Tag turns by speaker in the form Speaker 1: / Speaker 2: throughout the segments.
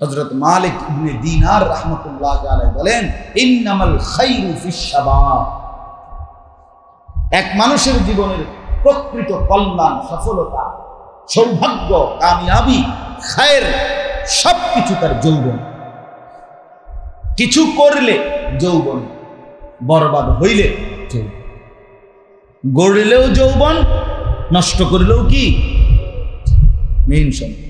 Speaker 1: হযরত মালিক ইবনে দিনার রাহমাতুল্লাহ আলাইহি বলেন, ইন্নামাল খায়রু ফিশ শাবাব। এক মানুষের জীবনের প্রকৃত কল্যাণ, সফলতা, সৌভাগ্য, কামিয়াবি, খায়ের সবকিছু তার যৌবন। কিছু করলে যৌবন, বরবাদ হইলে যৌবন, গড়লেও যৌবন, নষ্ট করলেও কি মেইন সম্পদ।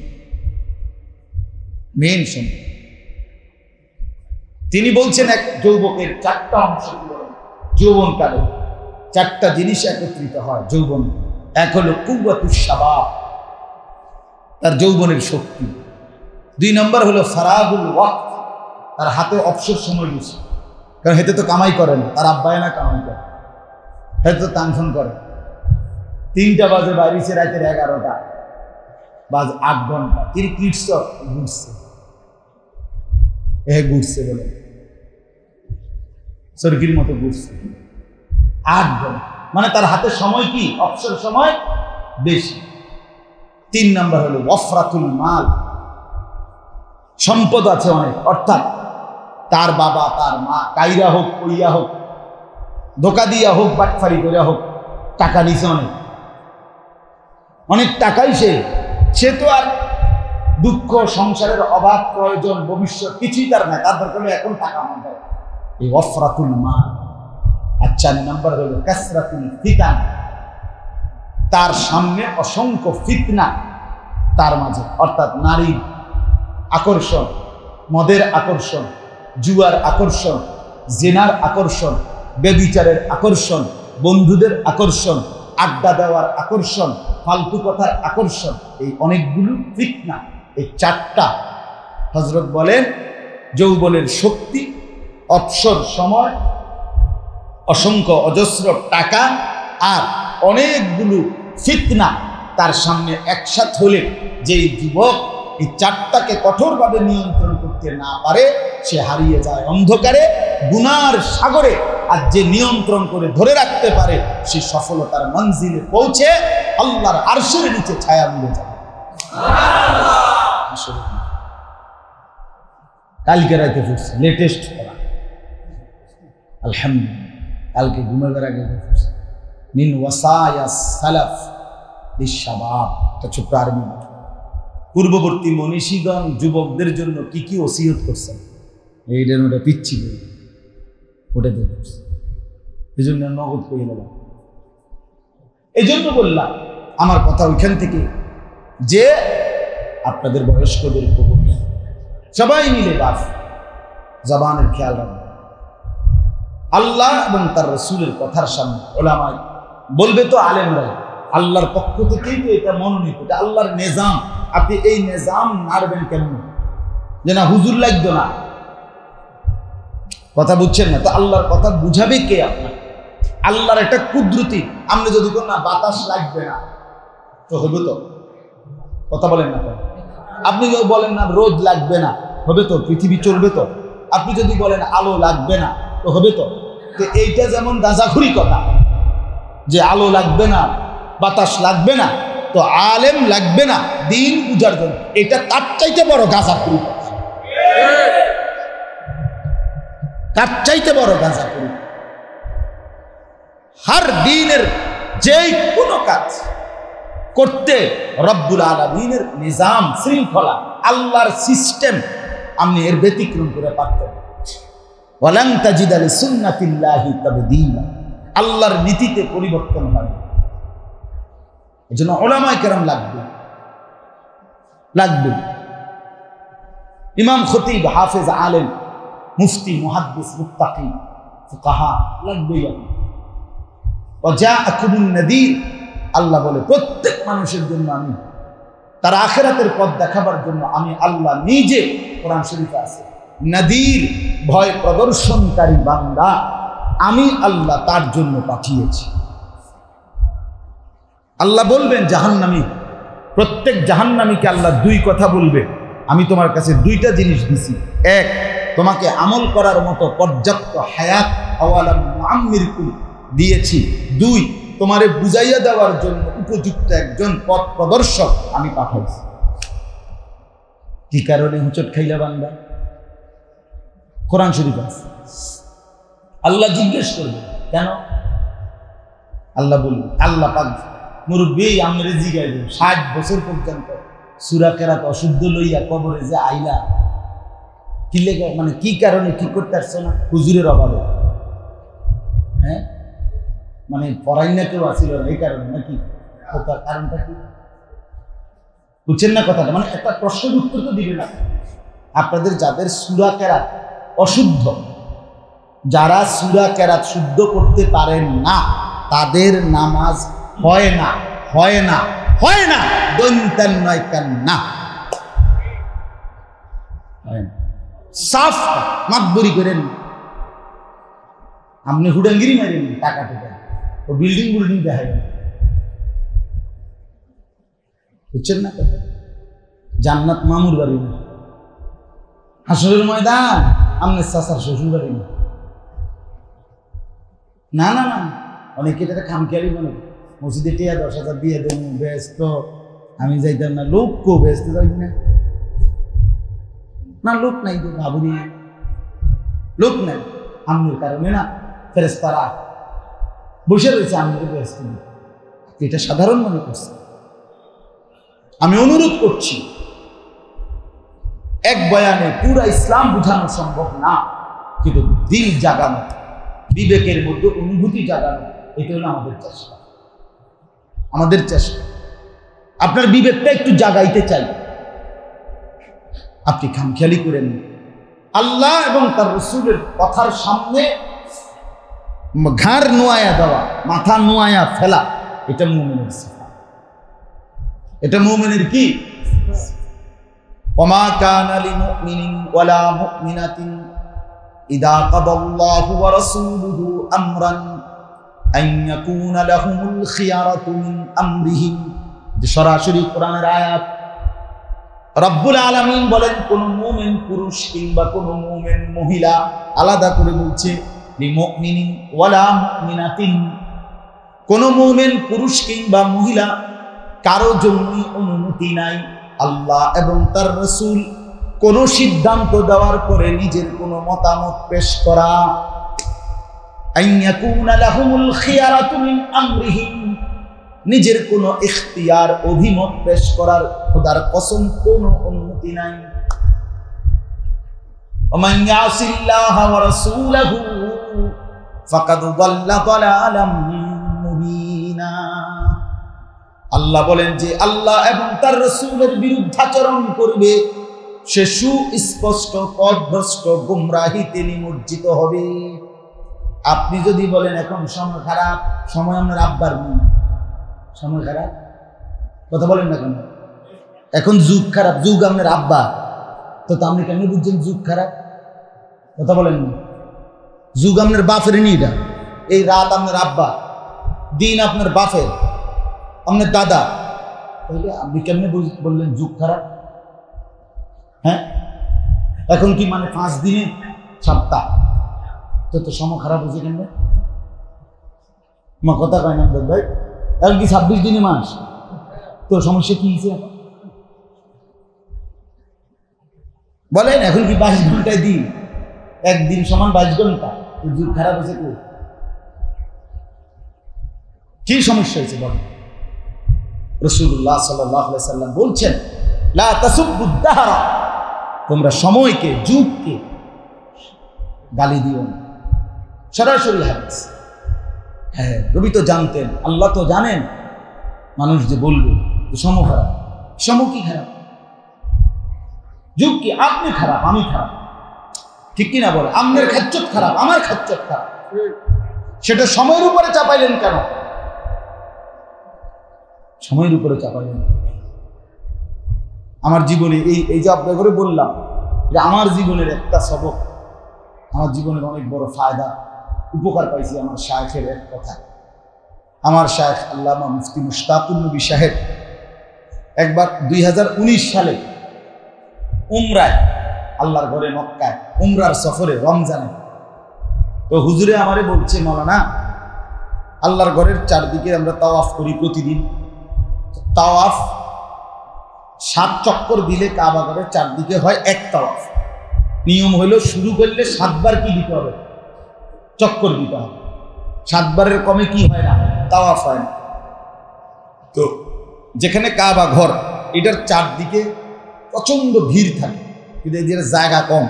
Speaker 1: তিনি বলছেন এক যৌবকের চারটা অংশ যৌবনকালে, চারটা জিনিস একত্রিত হয় যৌবন। এক হলো কুওয়াতুশ শাবাব, তার যৌবনের শক্তি। 2 নম্বর হলো ফারাগুল ওয়াক্ত, তার হাতে অবসর সময় বেশি, কারণ হেতে তো কামাই করে না, তার আব্বায় না কামাই করে, হেতে তো টানফোন করে। 3টা বাজে বাইরেছে, রাতের 11টা বাজে, 8 ঘন্টা তিনি কিটস ঘুরছে বলে সরকির মতো ঘুরছে 8 ঘন্টা, মানে তার হাতে সময় কি অবসর সময় বেশি। 3 নম্বর হলো ওয়াফরাতুল মাল, সম্পদ আছে অনেক, অর্থাৎ তার বাবা তার মা কাইরা হোক, কইয়া হোক, ধোকা দিয়া হোক, বাটফারি কইরা হোক, টাকা নিছে অনেক টাকাই সে তো আর দুঃখ, সংসারের অভাব, প্রয়োজন, ভবিষ্যৎ কিছুই তার নাই, তার দরকার এখন টাকা মানতে, এই ওয়াফরাতুল মাল। আর 4 নম্বর হলো কাসরাতুল ফিতান, তার সামনে অসংখ্য ফিতনা তার মাঝে, অর্থাৎ নারীর আকর্ষণ, মদের আকর্ষণ, জুয়ার আকর্ষণ, জিনার আকর্ষণ, ব্যভিচারের আকর্ষণ, বন্ধুদের আকর্ষণ, আড্ডা দেওয়ার আকর্ষণ, ফালতু কথার আকর্ষণ, এই অনেকগুলো ফিতনা। এই 4টা হযরত বলেন যৌবনের শক্তি, অবসর সময়, অসংখ্য অজস্র টাকা আর অনেকগুলো ফিতনা তার সামনে একসাথ হলে যেই যুবক এই 4টাকে কঠোরভাবে নিয়ন্ত্রণ করতে না পারে, সে হারিয়ে যায় অন্ধকারে, গুনার সাগরে। আর যে নিয়ন্ত্রণ করে ধরে রাখতে পারে, সে সফলতার মঞ্জিলে পৌঁছে আল্লাহর আরশের নিচে ছায়া মিলে যায়। কালকে রাতে পড়ছে লেটেস্ট পড়া, আলহামদুলিল্লাহ, কালকে ঘুমাবার আগে পড়ছে মিন ওয়াসায়া সালাফ লিশ-শাবাব, এটা ছোট্ট আরবি। পূর্ববর্তী মনীষীগণ যুবকদের জন্য কি কি ওসিয়ত করছেন, এইটার ওটা পিচ্ছি ওটা দেখছে, এই জন্য নগদ করে গেলাম। এই জন্য বললাম আমার কথা ওইখান থেকে যে আপনাদের বয়স্কদের বলি, সবাই মিলে বাস জবানের খেয়াল রাখবেন। আল্লাহ এবং তার রাসূলের কথার সামনে ওলামায়ে বলবে তো আলেমরা, আল্লাহর পক্ষ থেকেই তো এটা মনোনীত, এটা আল্লাহর নিজাম। আপনি এই নিজাম নাড়বেন কেমন, যে না হুজুর লাগতো না, কথা বুঝছেন না তো? আল্লাহর কথা বুঝাবে কে আপনার? আল্লাহর একটা কুদরতি। আপনি যদি কোন না বাতাস লাগবে না তো হবে তো, কথা বলেন না। আপনি যদি বলেন না রোদ লাগবে না, হবে তো, পৃথিবী চলবে তো। আপনি যদি বলেন আলো লাগবে না তো হবে তো। তো এইটা যেমন গাঁজাখুরি কথা, যে আলো লাগবে না, বাতাস লাগবে না, তো আলেম লাগবে না দিন বুঝার জন্য, এটা তার চাইতে বড় গাঁজাখুরি কথা, তার চাইতে বড় গাঁজাখুরি। হর দিনের যেই কোনো কাজ করতে রব্বুল আলামিনের নিজাম, শৃঙ্খলা, আল্লাহর সিস্টেম, আপনি এর ব্যতিক্রম করে পারতেন। ওয়ালান তাজিদা লিসুন্নাতিল্লাহি তাবদীলা, আল্লাহর নীতিতে পরিবর্তন হয় না। এজন্য উলামায়ে কেরাম লাগবে। ইমাম খতিব, হাফেজ, আলেম, মুফতি, মুহাদ্দিস, মুত্তাকি, ফুকাহা লাগবেই। ওয়াজাআকুমুন নাযীর, আল্লাহ বলে প্রত্যেক মানুষের জন্য আমি তার আখিরাতের পথ দেখাবার জন্য আমি আল্লাহ নিজে, কোরআন শরীফে আছে, নাযীর, ভয় প্রদর্শনকারী বান্দা আমি আল্লাহ তার জন্য পাঠিয়েছি। আল্লাহ বলবেন জাহান্নামী, প্রত্যেক জাহান্নামীকে আল্লাহ 2 কথা বলবে, আমি তোমার কাছে 2টা জিনিস দিছি। 1, তোমাকে আমল করার মতো পর্যাপ্ত হায়াত আওয়ালাম মুআম্মিরকুম দিয়েছি। 2, তোমারে বুঝাইয়া দেওয়ার জন্য উপযুক্ত একজন পথ প্রদর্শক আমি পাঠাইছি। কি কারণে হুঁচট খাইলা বান্দা? কোরআন শরীফ আছে। আল্লাহ জিজ্ঞেস করবে কেন? আল্লাহ বলবে, আল্লাহ পাক মুরব্বী আমরে জিগাইব 60 বছর পর্যন্ত সূরা কেরাত অশুদ্ধ লইয়া কবরে যে আইলা, কি লেগে, মানে কি কারণে কি করতে আসছো না? হুজুরের অভাবে। হ্যাঁ, মানে পড়াই না কেউ আসিল না এই কারণে নাকি? কারণটা কি বুঝছেন না কথাটা? মানে একটা প্রশ্নের উত্তর তো দিবে না। আপনাদের যাদের সূরা কেরাত অশুদ্ধ, যারা সূরা কেরাত শুদ্ধ করতে পারেন না, তাদের নামাজ হয় না, হয় না, হয় না। দন্তান নয় কান না, সাফ মাতবরি করেন। আপনি হুডাঙ্গিরি মারেন টাকা টাকা, ও বিল্ডিং দেখায়, বুঝছেন না? জান্নাত মামুর বাড়ি না, হাসরের ময়দান আমনের চাচার শ্বশুর বাড়ি না। না না না, অনেকে এটা খামখেয়ালি মনে, মসজিদে টিয়া 10,000 দিয়ে দেন, ব্যস্ত আমি যাইতাম না। লোক কো ব্যস্ত যাই না, না লোক নাই তো ভাবুনি, লোক নাই আমনের কারণে না ফেরেশতারা বসে রয়েছে আমনের ব্যস্ত। এটা সাধারণ মনে করছে। আমি অনুরোধ করছি, এক বয়ানে পুরা ইসলাম বোঝানো সম্ভব না, কিন্তু দিল জাগানো, বিবেকের মধ্যে অনুভূতি জাগানো, এটা হলো আমাদের চেষ্টা। আমাদের চেষ্টা আপনার বিবেকটা একটু জাগাইতে চাই। আপনি খামখেয়ালি করেন আল্লাহ এবং তার রাসূলের কথার সামনে ঘাড় নোয়ায়া দেওয়া, মাথা নোয়ায়া ফেলা, এটা মুমিনের সিফাত। এটা মুমিনের কি? ওমা কানা লিমুমিনিন ওয়ালা মুমিনাতিন ইযা কাদাল্লাহু ওয়া রাসূলুহু আমরান আন ইয়াকুনা লাহুমুল খিয়ারাতু মিন আমরিহিম। যে সরাসরি কোরআনের আয়াত। রব্বুল আলামিন বলেন, কোন মুমিন পুরুষ কিংবা কোন মুমিন মহিলা, আলাদা করে বলছে লিমুমিনিন ওয়ালা মুমিনাতিন, কোন মুমিন পুরুষ কিংবা মহিলা কারো জন্যই অনুমতি নাই আল্লাহ এবং তার রাসূল কোন সিদ্ধান্ত দেওয়ার পরে নিজের কোন মতামত পেশ করা। আন ইয়াকুনা লাহুমুল খিয়ারাতু মিন আমরিহিম, নিজের কোন ইখতিয়ার অভিমত পেশ করার খোদার কসম কোন অনুমতি নাই। ওমান ইয়াসিল্লাহ ওয়া রাসূলাহু ফাকাদ দাল্লা দালালাম মুবিনা। আল্লাহ বলেন যে আল্লাহ এবং তার রাসূলের বিরুদ্ধাচরণ করবে, সে সুস্পষ্ট পথভ্রষ্ট গুমরাহিতে নিমজ্জিত হবে। আপনি যদি বলেন এখন সময় খারাপ, সময় আপনার আব্বার নেই, সময় খারাপ, কথা বলেন না কেন? এখন যুগ খারাপ, যুগ আপনার আব্বা, তো আপনি কেন বুঝছেন যুগ খারাপ? কথা বলেন না। যুগ আপনার বাপের নি, এটা এই রাত আপনার আব্বা, দিন আপনার বাপের, আপনার দাদা, তাহলে আপনি কেমনে বললেন যুগ খারাপ? হ্যাঁ, এখন কি মানে 5 দিনে সপ্তাহ, তো সময় খারাপ হয়েছে কেমনে? আমার কথা কয় না ভাই, এখন কি 26 দিনে মাস, তো সমস্যা কি হয়েছে? বলেন এখন কি 22 ঘন্টায় দিন, একদিন সমান 22 ঘন্টা, যুগ খারাপ হয়েছে? কি সমস্যা হয়েছে বলেন? রাসূলুল্লাহ সাল্লাল্লাহু আলাইহি সাল্লাম বলছেন, লা তাসুব্বুদ দাহরা, তোমরা সময়কে, যুগকে গালি দিও না। সরাসরি হাদিস। হ্যাঁ, নবী তো জানতেন, আল্লাহ তো জানেন, মানুষ যে বলবে যে সময় খারাপ, সময় কি খারাপ? যুগ কি? আপনি খারাপ, আমি খারাপ, ঠিক কিনা বলে? আপনার খাচ্চত খারাপ, আমার খাচ্চত খারাপ, সেটা সময়ের উপরে চাপাইলেন কেন? সময়ের উপরে চাপাইলেন। আমার জীবনে এই যে আপনার করে বললাম, যে আমার জীবনের একটা সবক, আমার জীবনের অনেক বড় ফায়দা, উপকার পাইছি আমার শায়েখের এক কথা। আমার শায়েখ আল্লামা মুফতি মুশতাকুর নবী সাহেব একবার 2019 সালে উমরায়, আল্লাহর ঘরে মক্কায় উমরার সফরে, রমজানে, তো হুজুরে আমারে বলছে, মাওলানা আল্লাহর ঘরের চারদিকে আমরা তাওয়াফ করি প্রতিদিন, তাওয়াফ 7 চক্কর দিলে কাবা ঘরের চারদিকে হয় এক তাওয়াফ। নিয়ম হলো শুরু করলে 7 বার কি দিতে হবে? চক্কর দিতে হবে। 7 বারের কমে কি হয় না, তাওয়াফ হয় না। তো যেখানে কাবা ঘর এটার চারদিকে প্রচন্ড ভিড় থাকে, কিন্তু এদের জায়গা কম,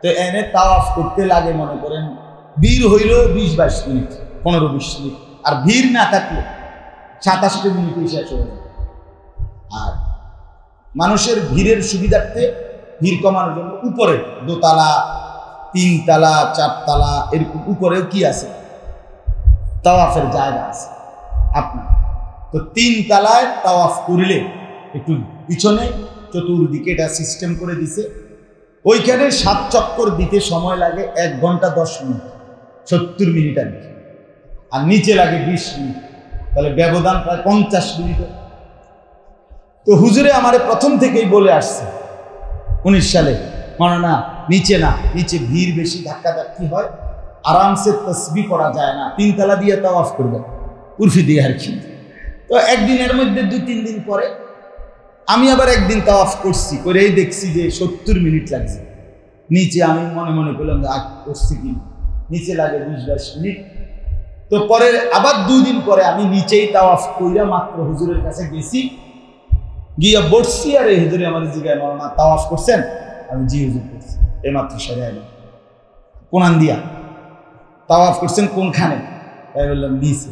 Speaker 1: তো এনে তাওয়াফ করতে লাগে মনে করেন ভিড় হইল 20-22 মিনিট, 15-20 মিনিট, আর ভিড় না থাকলে 27 মিনিটে শেষ হয়ে যায়। আর মানুষের ভিড়ের সুবিধার্থে ভিড় কমানোর জন্য উপরে 2 তালা 3 তালা 4 তালা এরকম উপরেও কি আছে, তাওয়াফের জায়গা আছে আপনার। তো 3 তালায় তাওয়াফ করলে একটু পিছনে চতুর্দিকে এটা সিস্টেম করে দিছে, ওইখানে 7 চক্কর দিতে সময় লাগে 1 ঘন্টা 10 মিনিট, 70 মিনিট আর কি, আর নিচে লাগে 20 মিনিট, তাহলে ব্যবধান প্রায় 50 মিনিট। তো হুজুরে আমারে প্রথম থেকেই বলে আসছে 19 সালে, না নিচে না, নিচে ভিড় বেশি, ধাক্কাধাক্কি হয়, আরামসে তসবিহ পড়া যায় না, 3 তালা দিয়ে তাওয়াফ করবে উর্ফি দিয়ে আর কি। তো একদিনের মধ্যে 2-3 দিন পরে আমি আবার একদিন তাওয়াফ করছি, করেই দেখছি যে 70 মিনিট লাগছে নিচে। আমি মনে মনে করলাম যে করছি কি, নিচে লাগে 20-22 মিনিট। তো পরে আবার 2 দিন পরে আমি নিচেই তাওয়াফ কইরা মাত্র হুজুরের কাছে গেছি, গিয়া বসছি, আর এই হুজুরে আমার জিগায় মৌলানা তাওয়াফ করছেন? আমি জি হুজুর করছি, এই মাত্র সেরে আইল। কোনান দিয়া তাওয়াফ করছেন কোনখানে? তাই বললাম নিচে।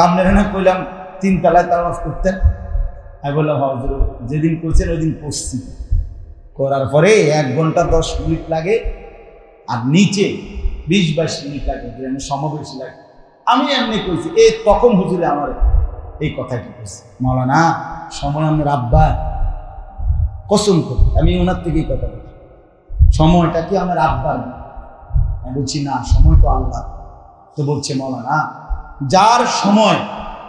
Speaker 1: আপনারা না কইলাম 3 তালায় তাওয়াফ করতেন? আমি বললাম হুজুর যেদিন করছেন ওই দিন করছি, করার পরে 1 ঘন্টা 10 মিনিট লাগে, আর নিচে 20-22 মিনিট লাগে, সমবেশি লাগে। আমি এমনি কইছি, তখন হুজুরে আমার এই কথাটি বলছি, মাওলানা সময় আমার আব্বা, কসম করে আমি ওনার থেকেই কথা বলছি, সময়টা কি আমার আব্বার? আমি বলছি না, সময় তো আল্লাহ। তো বলছে মাওলানা যার সময়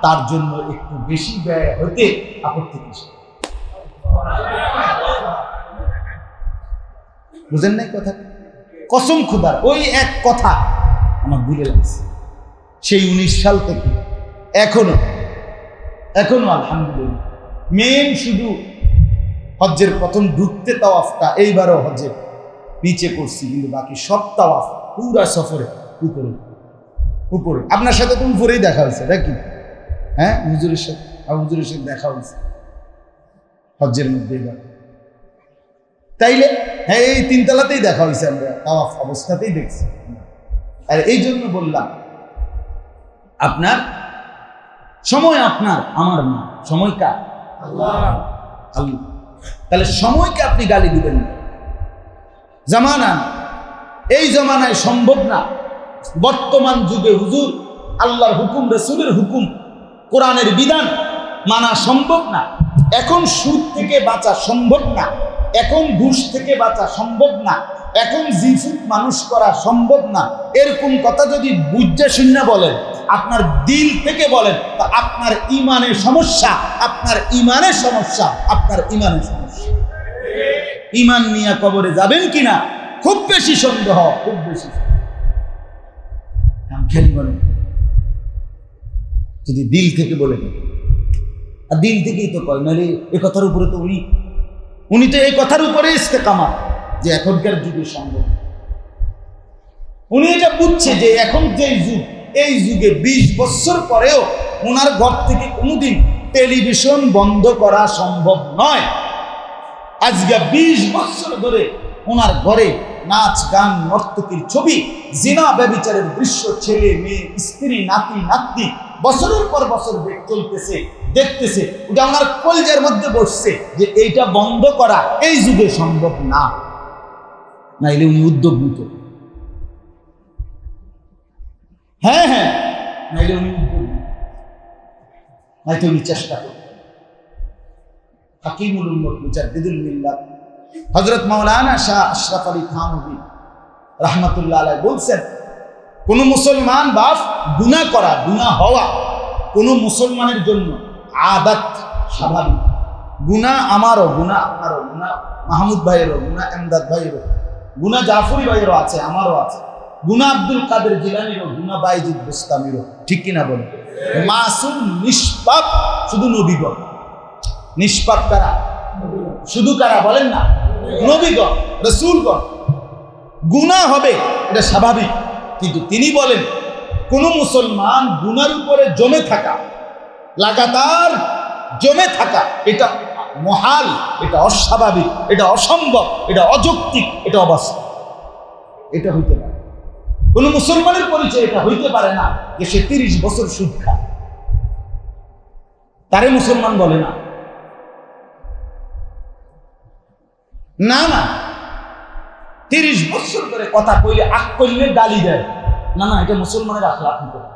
Speaker 1: তার জন্য একটু বেশি ব্যয় হতে আপত্তি কিসের? বুঝেন নাই কথা? কসম খুদার ওই এক কথা আমার ভুলে লাগছে, সেই 19 সাল থেকে এখনো আলহামদুলিল্লাহ। মেন শুধু হজ্জের প্রথম ঢুকতে তাওয়াফটা এইবারও হজ্জের নিচে করছি, কিন্তু বাকি সব তাওয়াফ পুরা সফরে উপরে। আপনার সাথে তো উপরেই দেখা হয়েছে নাকি? হ্যাঁ, হুজুরের সাথে দেখা হয়েছে হজ্জের মধ্যে এবার। তাইলে হ্যাঁ, এই 3 তলাতেই দেখা হয়েছে, আমরা তাওয়াফ অবস্থাতেই দেখছি। আর এই জন্য বললাম আপনার সময় আপনার, আমার না, সময় কার? আল্লাহ। তাহলে সময়কে আপনি গালি দিবেন না। জামানা, এই জামানায় সম্ভব না। বর্তমান যুগে হুজুর আল্লাহর হুকুম, রাসূলের হুকুম, কোরআনের বিধান মানা সম্ভব না। এখন সুদ থেকে বাঁচা সম্ভব না, এখন ঘুষ থেকে বাঁচা সম্ভব না, এখন জিফুত মানুষ করা সম্ভব না। এরকম কথা যদি বুঝে শুনে বলেন, আপনার দিল থেকে বলেন, তা আপনার ইমানের সমস্যা, আপনার ইমানের সমস্যা। ইমান নিয়ে কবরে যাবেন কিনা খুব বেশি সন্দেহ, খুব বেশি। বলেন যদি দিল থেকে বলে দেন, আর দিল থেকেই তো কয়, নাহলে এ কথার উপরে তো উনি তো এই কথার উপরে ইস্তেকামা যে এখনকার যুগে সম্ভব। উনি এটা বুঝছে যে এখন যে যুগ, এই যুগে 20 বছর পরেও ওনার ঘর থেকে কোনোদিন টেলিভিশন বন্ধ করা সম্ভব নয়। আজকে 20 বছর ধরে ওনার ঘরে নাচ গান নর্তকীর ছবি, জিনা ব্যভিচারের দৃশ্য, ছেলে মেয়ে স্ত্রী নাতি নাতনি বছরের পর বছর চলতেছে, দেখতেছে। ওটা ওনার কলজের মধ্যে বসছে যে এইটা বন্ধ করা এই যুগে সম্ভব না, নাইলে উনি উদ্যোগ নিত। হ্যাঁ, নাইলে উনি উদ্যোগ নিত, নাইলে উনি চেষ্টা করতেন। হাকিমুল উম্মত মুজাদ্দিদুল মিল্লাত হযরত মাওলানা শাহ আশরাফ আলী থানভী রাহমাতুল্লাহ আলাইহি বলছেন, কোন মুসলমান বাপ গুনাহ করা, গুনাহ হওয়া কোন মুসলমানের জন্য আদাত, স্বাভাবিক। গুনাহ আমারও, গুনাহ আপনারও, গুনাহ মাহমুদ ভাইয়েরও, গুনাহ এমদাদ ভাইয়েরও, গুনাহ জাফরি ভাইয়েরও আছে, আমারও আছে, গুনাহ আব্দুল কাদের জিলানীরও, গুনাহ বাইজিদ বুস্তামিরও। ঠিক কিনা বলেন? মাসুম, নিষ্পাপ শুধু নবীগণ। নিষ্পাপ কারা? শুধু কারা বলেন না? নবীগণ, রাসূলগণ। গুনাহ হবে, এটা স্বাভাবিক, কিন্তু তিনি বলেন কোন মুসলমান গুনার উপরে জমে থাকা, লাগাতার জমে থাকা, এটা মহাল, এটা অস্বাভাবিক, এটা অসম্ভব, এটা অযৌক্তিক, এটা অবাস্তব। এটা হইতে পারে কোন মুসলমানের পরিচয় এটা হইতে পারে না যে সে 30 বছর সুদ খায়, তারে মুসলমান বলে না। না না, 30 বছর ধরে কথা কইলে আগ করলে গালি দেয়, না না, এটা মুসলমানের আখলাক হইতে পারে।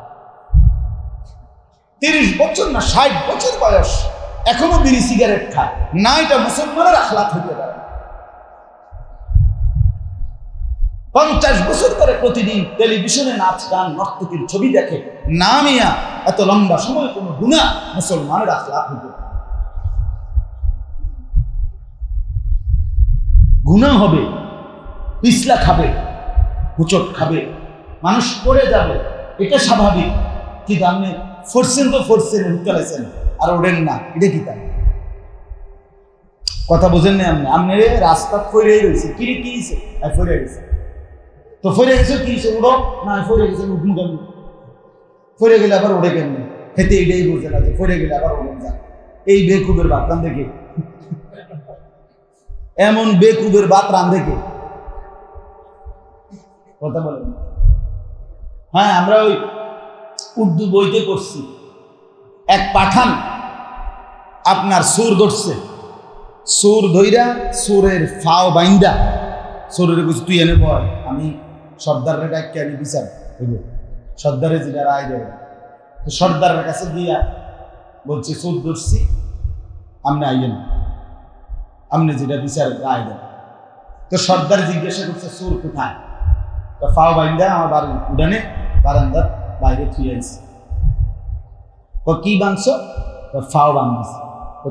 Speaker 1: 30 বছর না 60 বছর বয়স এখনো বিড়ি সিগারেট খায়, না, এটা মুসলমানের আখলাক হইতে পারে। 50 বছর ধরে প্রতিদিন টেলিভিশনে নাচ গান নর্তকীর ছবি দেখে, না মিয়া, এত লম্বা সময় কোনো গুনাহ মুসলমানের আখলাক হইতে পারে। গুনাহ হবে, পিছলা খাবে, হুচট খাবে, মানুষ পড়ে যাবে, এটা স্বাভাবিক, কিন্তু আপনি ফোরছেন তো ফোরছেন, উঠতেছেন আর ওঠেন না, এটা কি তাই? কথা বোঝেন না আপনি? আপনি রাস্তা ফইরেই রয়েছে, কি কিছে ফইরে গেছে, তো ফইরে গেছে কি উড়ো না, ফইরে গেছে উঠমু কেন, ফইরে গেলে আবার ওঠে কেন, হেতে এইটাই বলছে না যে ফইরে গেলে আবার ওঠেন যান। এই বেকুবের বাপ রান্ধে কে? এমন বেকুবের বাপ রান্ধে কে? কথা বলেন। হ্যাঁ, আমরা ওই উর্দু বইতে পড়ছি, এক পাঠান আপনার সুর ধরছে, সুর ধইরা সুরের ফাও বাইন্দা সুরের বুঝি তুই এনে পড়, আমি সর্দারের ডাককে আমি বিচার হইব, সর্দারে যেটা রায় দেবে, তো সর্দারের কাছে দিয়া বলছে সুর ধরছি, আপনি আইয়েন, আপনি যেটা বিচার রায় দেন। তো সর্দার জিজ্ঞাসা করছে সুর কোথায়? তো ফাও বাইন্দা আমার বাড়ির উঠানে বারান্দার বাইরে থুয়ে আইছে। কি বাঁধছ? ফাও বান্ধিস।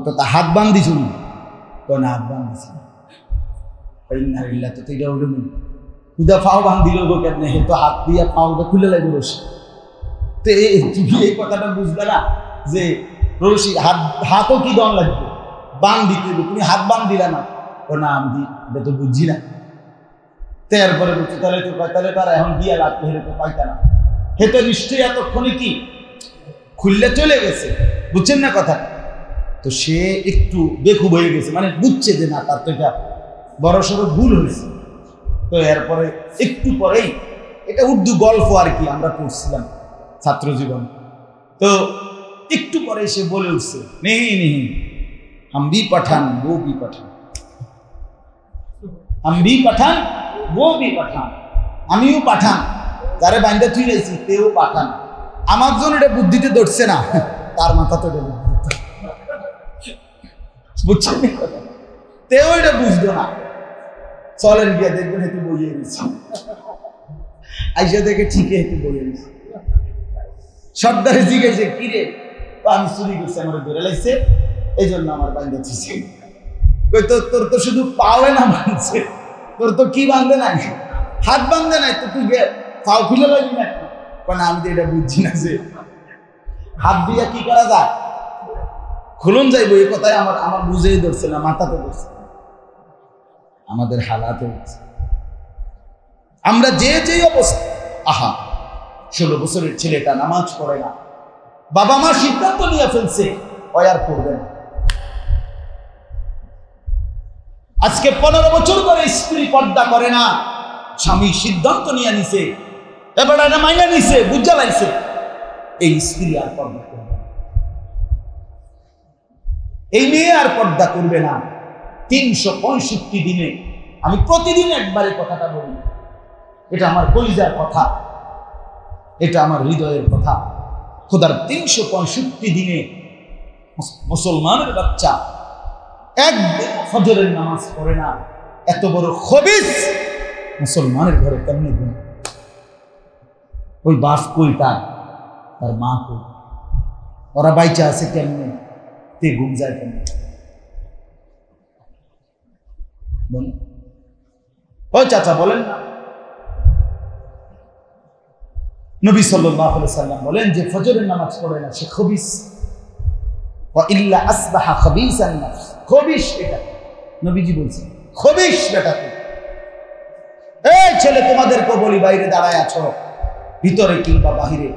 Speaker 1: তো তা হাত বান্ধিস না? হাত বান্ধিস। তো এটা ওটা নেই, তুই ফাও বান্ধিল কেন? হে তো হাত দিয়া ফাওটা খুলে লাগবে রশি। তো তুমি এই কথাটা বুঝবে না যে রশি হাতও কি দম লাগবে, বান দিতে, তুমি হাত বান দিলা না? ও না, আমি এটা তো বুঝছি না। তো এরপরে বলছি তাহলে তারা এখন দিয়া লাগবে, হেরে তো পাইতা না, হে তো নিশ্চয়ই এতক্ষণে কি খুললে চলে গেছে, বুঝছেন না কথা? তো সে একটু বেকুব হয়ে গেছে, মানে বুঝছে যে না, তার তো এটা বড় সড়ো ভুল হয়েছে। তো এরপরে একটু পরেই, এটা উর্দু গল্প আর কি, আমরা পড়ছিলাম ছাত্র জীবন, তো একটু পরে সে বলে উঠছে, নেহি নেহি হাম ভি পাঠান वो भी পাঠান, হাম ভি পাঠান वो भी পাঠান, আমিও পাঠান, যারে বাইন্দা তুই যাইছি তেও পাঠান। আমার জন্য এটা বুদ্ধিতে ধরছে না, তার মাথা তো এটা বুঝছেন, তেও এটা বুঝতো না। চলেন গিয়ে দেখবেন হেতু বইয়ে গেছে, আইসা দেখে ঠিকই হেতু বইয়ে গেছে। সর্দারে জিজ্ঞেসে কি রে? আমি চুরি করছি, আমার ধরে লাগছে, এই জন্য আমার বাইন্দা ছিছে। তোর তো শুধু পাওয়ে না বাঁধছে, তোর তো কি বাঁধে নাই, হাত বাঁধে নাই, তো তুই পাও খুলে লাগবি না? কারণ আমি তো এটা বুঝছি না যে হাত দিয়া কি করা যায়, খুলন যাইব, এই কথাই আমার বুঝেই ধরছে না, মাথাতে ধরছে। আমাদের হালাতে হচ্ছে, আমরা যে অবস্থা, আহা 16 বছরের ছেলেটা নামাজ পড়ে না, বাবা মা সিদ্ধান্ত নিয়ে ফেলছে ও আর পড়বে না। আজকে 15 বছর ধরে স্ত্রী পর্দা করে না, স্বামী সিদ্ধান্ত নিয়ে নিছে, এবার এটা মাইনা নিছে, বুঝা লাইছে, এই স্ত্রী আর পর্দা করবে না, এই মেয়ে আর পর্দা করবে না। 365 দিনে আমি প্রতিদিন একবারে কথাটা বলি, এটা আমার কলিজার কথা, এটা আমার হৃদয়ের কথা। খোদার 365 দিনে মুসলমানের বাচ্চা একদিন ফজরের নামাজ পড়ে না, এত বড় খবিস মুসলমানের ঘরে কেমনে গুণ? ওই বাপ কই, তার মা কই, ওরা বাইচা আছে কেমনে, তে ঘুম যায় কেমনে? বলেন, ও চাচা বলেন না। নবী সাল্লাল্লাহু আলাইহি সাল্লাম বলেন যে ফজরের নামাজ পড়ে না সে খবিস, ওয়া ইল্লা আসবাহা খাবিসান নাফস, খবিশ এটা নবীজি বলছেন, খবিশ বেটা তুই। এই ছেলে, তোমাদেরকে বলি, বাইরে দাঁড়ায় আছো, ভিতরে কিংবা বাহিরে,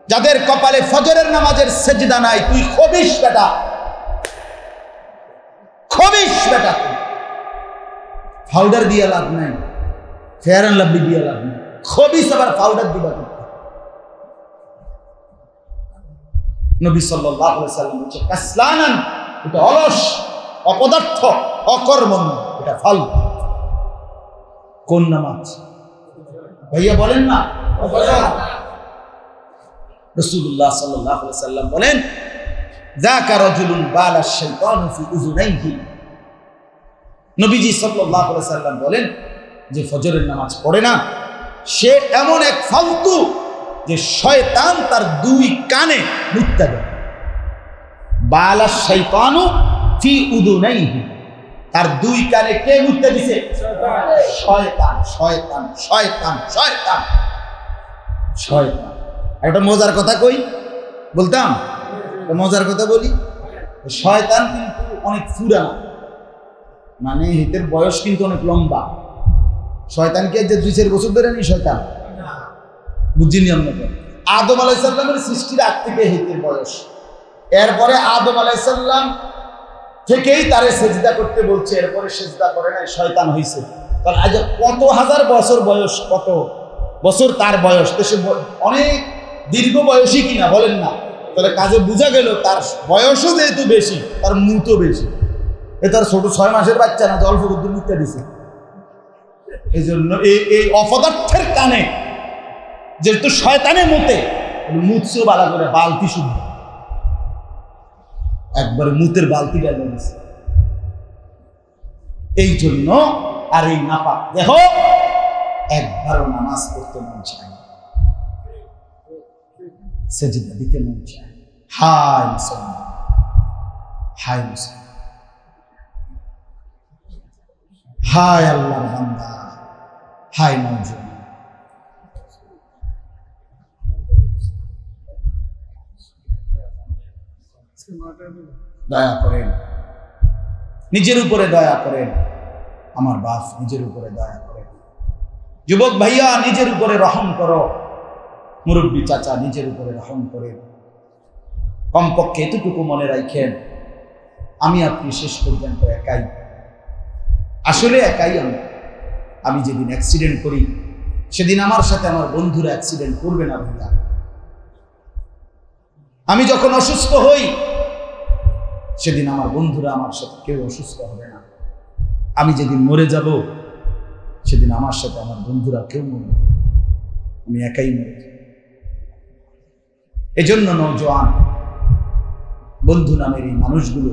Speaker 1: যাদের কপালে ফজরের নামাজের সেজদা নাই, তুই খবিশ বেটা, খবিশ বেটা তুই। পাউডার দিয়ে লাভ নাই, ফেয়ার অ্যান্ড লাভলি দিয়ে লাভ নাই, খবিশ আবার পাউডার দিবা করতে। নবী সাল্লাল্লাহু আলাইহি সাল্লাম বলছে কাসলানান, এটা অলস, অপদার্থ, অকর্মণ্য, এটা ফল। কোন নামাজ ভাইয়া বলেন না? রাসূলুল্লাহ সাল্লাল্লাহু আলাইহি সাল্লাম বলেন যাকা রাজুলুন বালা শাইতানু ফি উযুনাইহি। নবীজি সাল্লাল্লাহু আলাইহি সাল্লাম বলেন যে ফজরের নামাজ পড়ে না, সে এমন এক ফালতু যে শয়তান তার দুই কানে মুত্তা দেয়। বালা শাইতানু ফি উযুনাইহি, তার দুই কানে কে মুত্তা দিছে? শয়তান, শয়তান, শয়তান, শয়তান, শয়তান। একটা মজার কথা কই, বলতাম মজার কথা বলি। শয়তান কিন্তু অনেক পুরানা, মানে হিতের বয়স কিন্তু অনেক লম্বা। শয়তানকে যে 2-4 বছর ধরে নি শয়তান, বুঝিনি আমরা। আদম আলাইহিস সালামের সৃষ্টির আগ থেকে হিতের বয়স, এরপরে আদম আলাইহিস সালাম থেকেই তারে সেজদা করতে বলছে, এরপরে সেজদা করে নাই, শয়তান হইছে। তাহলে আজ কত হাজার বছর বয়স, কত বছর তার বয়স, তো সে অনেক দীর্ঘ বয়সী কিনা বলেন না? তাহলে কাজে বোঝা গেল তার বয়সও যেহেতু বেশি, তার মুতও বেশি। এ তার ছোট 6 মাসের বাচ্চা না, অল্প বুদ্ধি মুখটা দিছে। এই জন্য এই অপদার্থের কানে যেহেতু শয়তানের মতে মুতছেও বালা করে, বালতি শুদ্ধ একবারে মুতের বালতি ডালে দিছে। এই জন্য আর এই নাপাক দেখো একবারও নামাজ পড়তে মন চায় না, সেজদা দিতে মন চায়। হায় মুসলমান, হায় মুসলমান, হায় আল্লাহর বান্দা, হায় নওজোয়ান। দয়া করেন, নিজের উপরে দয়া করেন। আমার বাপ, নিজের উপরে দয়া করেন। যুবক ভাইয়া, নিজের উপরে রহম করো। মুরব্বী চাচা, নিজের উপরে রহম করেন। কমপক্ষে এতটুকু মনে রাখেন, আমি আপনি শেষ পর্যন্ত একাই, আসলে একাই। আমি যেদিন অ্যাক্সিডেন্ট করি, সেদিন আমার সাথে আমার বন্ধুরা অ্যাক্সিডেন্ট করবে না ভাইয়া। আমি যখন অসুস্থ হই, সেদিন আমার বন্ধুরা আমার সাথে কেউ অসুস্থ হবে না। আমি যেদিন মরে যাব, সেদিন আমার সাথে আমার বন্ধুরা কেউ মরবে, আমি একাই মরে যাব। এজন্য নওজোয়ান বন্ধু নামের এই মানুষগুলো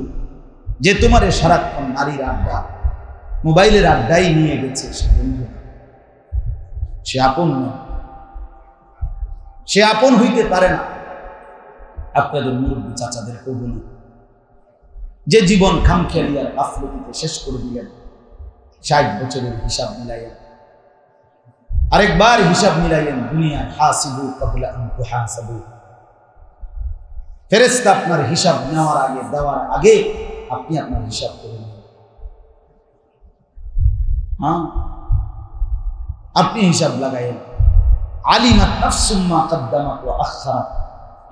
Speaker 1: যে তোমার সারাক্ষণ নারীর আড্ডা, মোবাইলের আড্ডাই নিয়ে গেছে, সে বন্ধু, সে আপন না, সে আপন হইতে পারে না। আপনাদের মুরব্বী চাচাদেরকেও বলি, যে জীবন খামখেয়ালিয়ার গাফলতিতে শেষ করে দিলেন, 60 বছরের হিসাব মিলাইয়েন, আরেকবার হিসাব মিলাইয়েন দুনিয়ায়। হাসিবু ক্বাবলা আন তুহাসাবু, ফেরেশতা আপনার হিসাব নেওয়ার আগে, দেওয়ার আগে আপনি আপনার হিসাব করে নেন। হ্যাঁ, আপনি হিসাব লাগাইয়েন। আলিমাত নাফসুম মা কদ্দামাত ওয়া আখখারাত।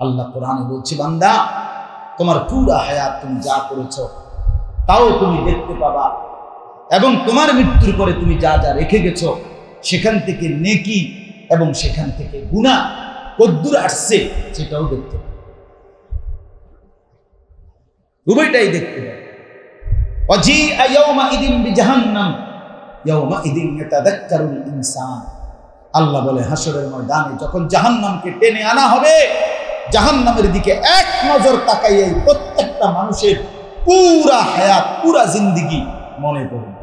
Speaker 1: আল্লাহ কোরআনে বলছে, বান্দা তোমার পুরা হায়াত তুমি যা করেছো তাও তুমি দেখতে পাবা, এবং তোমার মৃত্যুর পরে তুমি যা যা রেখে গেছো সেখান থেকে নেকি এবং সেখান থেকে গুনাহ কদ্দুর আসছে সেটাও দেখতে পাবে, উভয়টাই দেখতে পাবে। ওয়াজিআ ইয়াওমা ইদিন বিজাহান্নাম ইয়াওমা ইদিন ইয়াতাযাক্কারুল ইনসান। আল্লাহ বলে, হাসরের ময়দানে যখন জাহান্নামকে টেনে আনা হবে, জাহান্নামের দিকে এক নজর তাকাইয়ে প্রত্যেকটা মানুষের পুরা হায়াত, পুরা জিন্দেগি মনে পড়বে,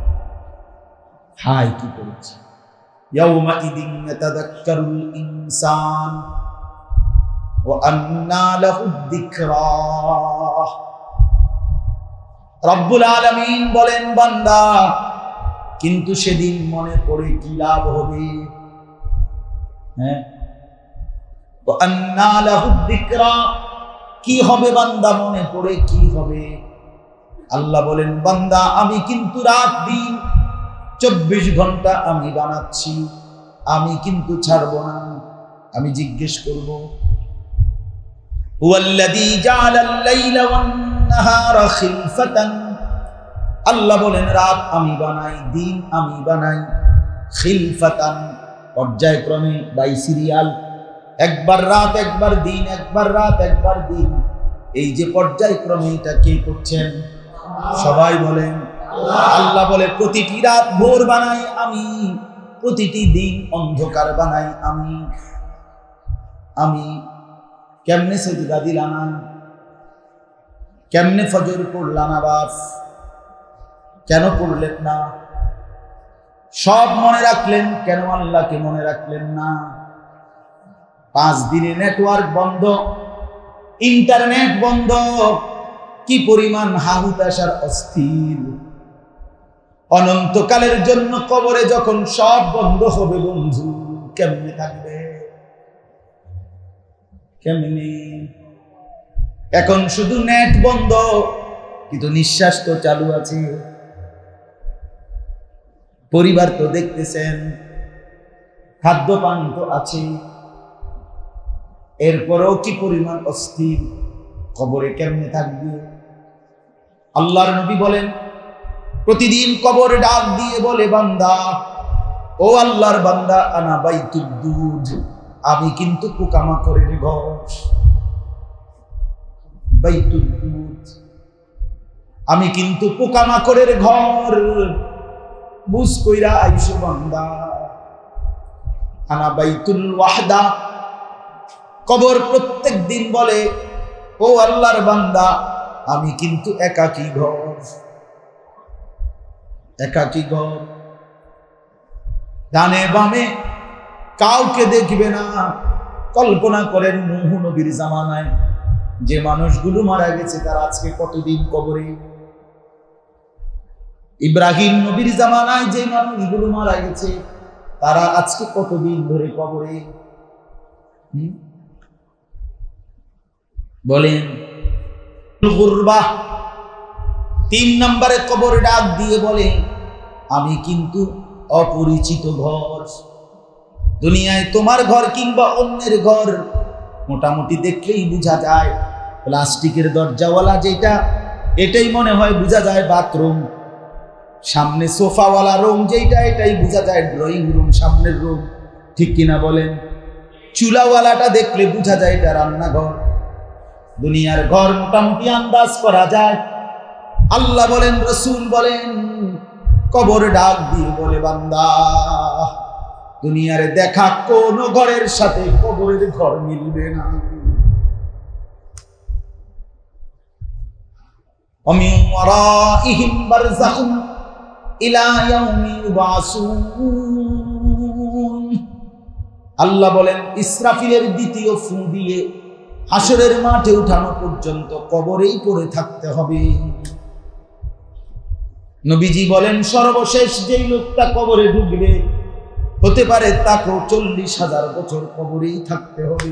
Speaker 1: হায় কি করেছে। ইয়াওমা ইদিন ইয়াতাযাক্কারুল ইনসান ওয়া আন্না লাহুদ যিকরা। রব্বুল আলামিন বলেন, বান্দা কিন্তু সেদিন মনে পড়ে কি লাভ হবে? হ্যাঁ, ওয়া আন্না লাহুদ যিকরা, কি হবে বান্দা, মনে পড়ে কি হবে? আল্লাহ বলেন, বান্দা আমি কিন্তু রাত দিন 24 ঘন্টা আমি বানাচ্ছি, আমি কিন্তু ছাড়বো না। আমি জিজ্ঞেস করব, হুয়াল্লাযী জাআলাল লাইলা ওয়ান নাহারা খিলফাতান, আল্লাহ বলেন রাত আমি বানাই, দিন আমি বানাই, খিলফাতান পর্যায়ক্রমে, বাই সিরিয়াল, একবার রাত একবার দিন, একবার রাত একবার দিন, এই যে পর্যায়ক্রমে এটা কে করছেন? সবাই বলেন আল্লাহ। বলে প্রতিটি রাত ভোর বানাই আমি, প্রতিটি দিন অন্ধকার বানাই আমি। আমি কেমনে সেজদা দিলাম না, কেমনে ফজর পড়লাম আবার, কেন পড়লেন না? সব মনে রাখলেন, কেন আল্লাহকে মনে রাখলেন না? 5 দিনে নেটওয়ার্ক বন্ধ, ইন্টারনেট বন্ধ, কি পরিমাণ হাহুতাশার অস্থির। অনন্তকালের জন্য কবরে যখন সব বন্ধ হবে বন্ধু, কেমনে থাকবে? কেমনে? এখন শুধু নেট বন্ধ, কিন্তু নিঃশ্বাস তো চালু আছে, পরিবার তো দেখতেছেন, খাদ্য পান তো আছে, এরপরেও কি পরিমাণ অস্থির, কবরে কেমনে থাকবে? আল্লাহর নবী বলেন, প্রতিদিন কবরে ডাক দিয়ে বলে, বান্দা, ও আল্লাহর বান্দা, আনা বাইতুদ দুজ, আমি কিন্তু পোকামাকড়ের ঘর। বাইতুদ দুজ, আমি কিন্তু পোকামাকড়ের ঘর। বুঝ কইরা আইসো বান্দা। আনা বাইতুল ওয়াহদা, কবর প্রত্যেক দিন বলে, ও আল্লাহর বান্দা, আমি কিন্তু একাকী ঘর। একাকী ঘর, ডানে বামে কাউকে দেখবে না। কল্পনা করেন নূহ নবীর জামানায় যে মানুষগুলো মারা গেছে, তারা আজকে কতদিন কবরে? ইব্রাহিম নবীর জামানায় যে মানুষগুলো মারা গেছে, তারা আজকে কতদিন ধরে কবরে? বলেন। 3 নম্বরে কবর ডাক দিয়ে বলে, আমি কিন্তু অপরিচিত ঘর। দুনিয়ায় তোমার ঘর কিংবা অন্যের ঘর মোটামুটি দেখলেই বোঝা যায়। প্লাস্টিকের দরজাওয়ালা যেটা, এটাই মনে হয় বোঝা যায় বাথরুম। সামনে সোফাওয়ালা রুম যেটা, এটাই বোঝা যায় ড্রয়িং রুম, সামনের রুম। ঠিক কিনা বলেন? চুলাওয়ালাটা দেখলে বোঝা যায় এটা রান্নাঘর। দুনিয়ার ঘর মোটামুটি আন্দাজ করা যায়। আল্লাহ বলেন, রসুল বলেন, কবর ডাক দিয়ে বলে, বান্দা, দুনিয়ার দেখা কোন ঘরের সাথে কবরের ঘর মিলবে না। ومن ورائهم برزخ إلى يوم يبعثون। আল্লাহ বলেন, ইসরাফিলের দ্বিতীয় ফু দিয়ে হাসরের মাঠে উঠানো পর্যন্ত কবরেই পড়ে থাকতে হবে। নবীজি বলেন, সর্বশেষ যেই লোকটা কবরে ঢুকবে, হতে পারে তাকেও 40,000 বছর কবরেই থাকতে হবে।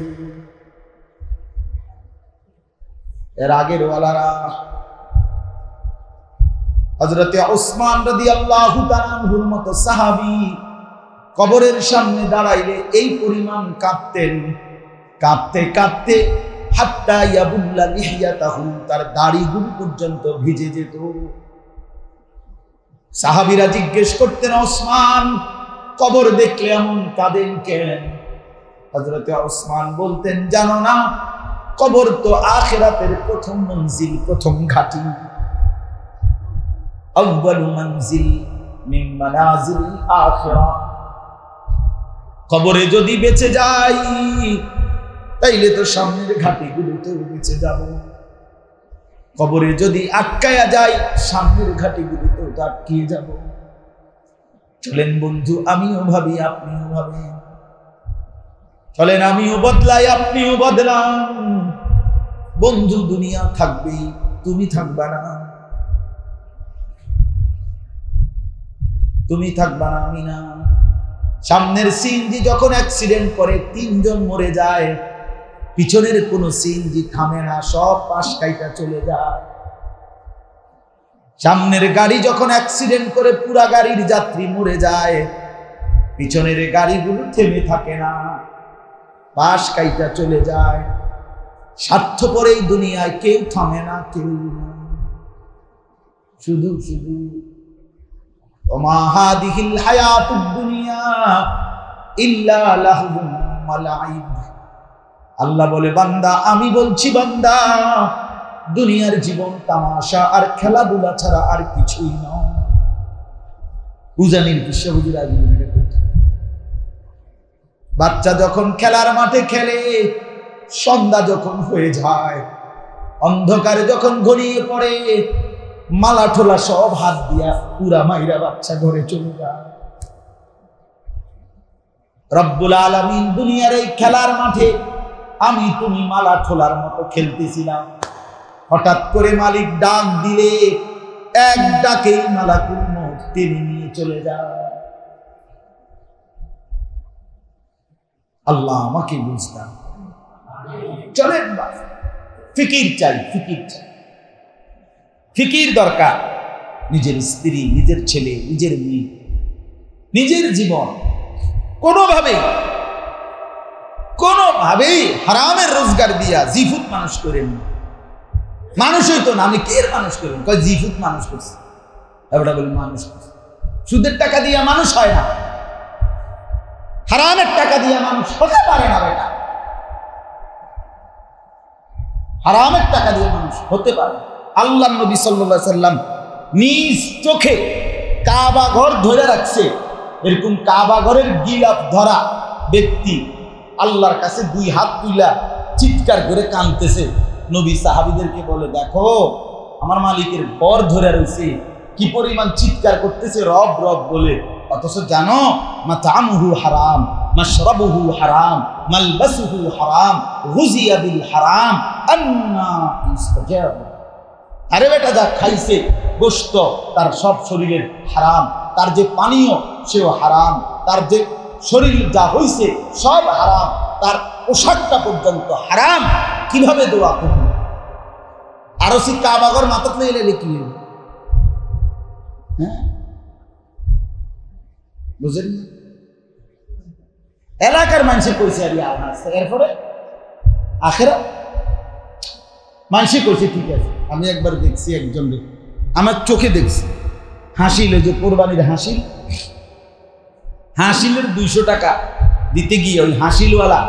Speaker 1: এর আগের ওয়ালারা, হযরতে ওসমান রাদিয়াল্লাহু তাআলা আনহুর মতো সাহাবী কবরের সামনে দাঁড়াইলে এই পরিমাণ কাঁপতেন, কাঁপতে কাঁপতে হাত্তা ইয়াবুল্লা লিহিয়াতাহু, তার দাড়িগুলো পর্যন্ত ভিজে যেত। সাহাবীরা জিজ্ঞেস করতেন, ওসমান, কবর দেখলে এমন কাঁদেন কেন? হযরতে ওসমান বলতেন, জানো না, কবর তো আখিরাতের প্রথম মঞ্জিল, প্রথম ঘাঁটি। আউয়ালু মানজিল মিন মানাজিল আখিরা। কবরে যদি বেঁচে যাই, তাইলে তো সামনের ঘাটিগুলোতেও বেঁচে যাব। কবরে যদি আটকায়া যায়, সামনের ঘাটিগুলোতেও তো আটকিয়ে যাব। চলেন বন্ধু, আমিও ভাবি, আপনিও ভাবেন। চলেন আমিও বদলাই, আপনিও বদলান। বন্ধু, দুনিয়া থাকবে, তুমি থাকবা না। তুমি থাকবা না, আমি না। সামনের সিএনজি যখন অ্যাক্সিডেন্ট করে 3 জন মরে যায়, পিছনের কোনো সিএনজি থামে না, সব পাশ কাইটা চলে যায়। সামনের গাড়ি যখন অ্যাক্সিডেন্ট করে পুরা গাড়ির যাত্রী মরে যায়, পিছনের গাড়িগুলো থেমে থাকে না, পাশ কাইটা চলে যায়। স্বার্থপর এই দুনিয়ায় কেউ থামে না, কেউ না, শুধু শুধু ওমা হাদিহিল হায়াতুদ দুনিয়া ইল্লা লাহবুম ওয়া লাইব। আল্লাহ বলে, বান্দা, আমি বলছি বান্দা, দুনিয়ার জীবন তামাশা আর খেলাধুলা ছাড়া আর কিছুই নয়। উজানির বিশ্বহুজুর আজীবনের কথা। বাচ্চা যখন খেলার মাঠে খেলে, সন্ধ্যা যখন হয়ে যায়, অন্ধকারে যখন ঘনিয়ে পড়ে, মালা ঠোলা সব হাত দিয়া পুরা মাইরা বাচ্চা ঘরে চলে যায়। রব্বুল আলামিন দুনিয়ার এই খেলার মাঠে আমি তুমি মালা ঠোলার মতো খেলতেছিলাম, হঠাৎ করে মালিক ডাক দিলে এক ডাকেই মালাকুল মউত টেনে নিয়ে চলে যায়। আল্লাহ আমাকে বুঝতাম। চলেন ফিকির চাই, ফিকির চাই, ফিকির দরকার। নিজের স্ত্রী, নিজের ছেলে, নিজের মেয়ে, নিজের জীবন কোনোভাবেই হারামের রোজগার দিয়া জিফুত মানুষ করেন। মানুষই তো না, আমি কে মানুষ করেন? কয় জিফুত মানুষ করছে। এবারটা বলি মানুষ করছে। সুদের টাকা দিয়া মানুষ হয় না, হারামের টাকা দিয়া মানুষ হতে পারে না বেটা। হারামের টাকা দিয়ে মানুষ হতে পারে। আল্লাহ নবী সাল্লাল্লাহু আলাইহি সাল্লাম নিজ চোখে কাবা ঘর ধরে রাখছে। এরকম কাবা ঘরের গিলাফ ধরা ব্যক্তি আল্লাহর কাছে দুই হাত তুইলা চিৎকার করে কাঁদতেছে। নবী সাহাবীদেরকে বলে, দেখো আমার মালিকের ঘর ধরে রয়েছে, কি পরিমাণ চিৎকার করতেছে রব রব বলে। অথচ জানো, মাতামুহু হারাম, মাশরাবুহু হারাম, মালবাসুহু হারাম, গুযিয়া বিল হারাম, আন্না ইস্তাজাব। আরে বেটা, যা খাইছে গোশত তার সব শরীরের হারাম, তার যে পানীয় সেও হারাম, তার যে শরীর যা হইছে সব হারাম, তার পোশাকটা পর্যন্ত হারাম। কিভাবে দোয়া করবে? আরো সি কাবাগর মাথাত লইলে কি হবে? হ্যাঁ, বুঝেন না? এলাকার মানুষে কইছে আর এরপরে আখেরা মানুষে কইছে, ঠিক আছে। আমি একবার দেখছি একজন, আমার চোখে দেখছি, হাসিল, যে কোরবানির হাসিল, হাসিলের 200 টাকা দিতে গিয়ে ওই হাসিলওয়ালা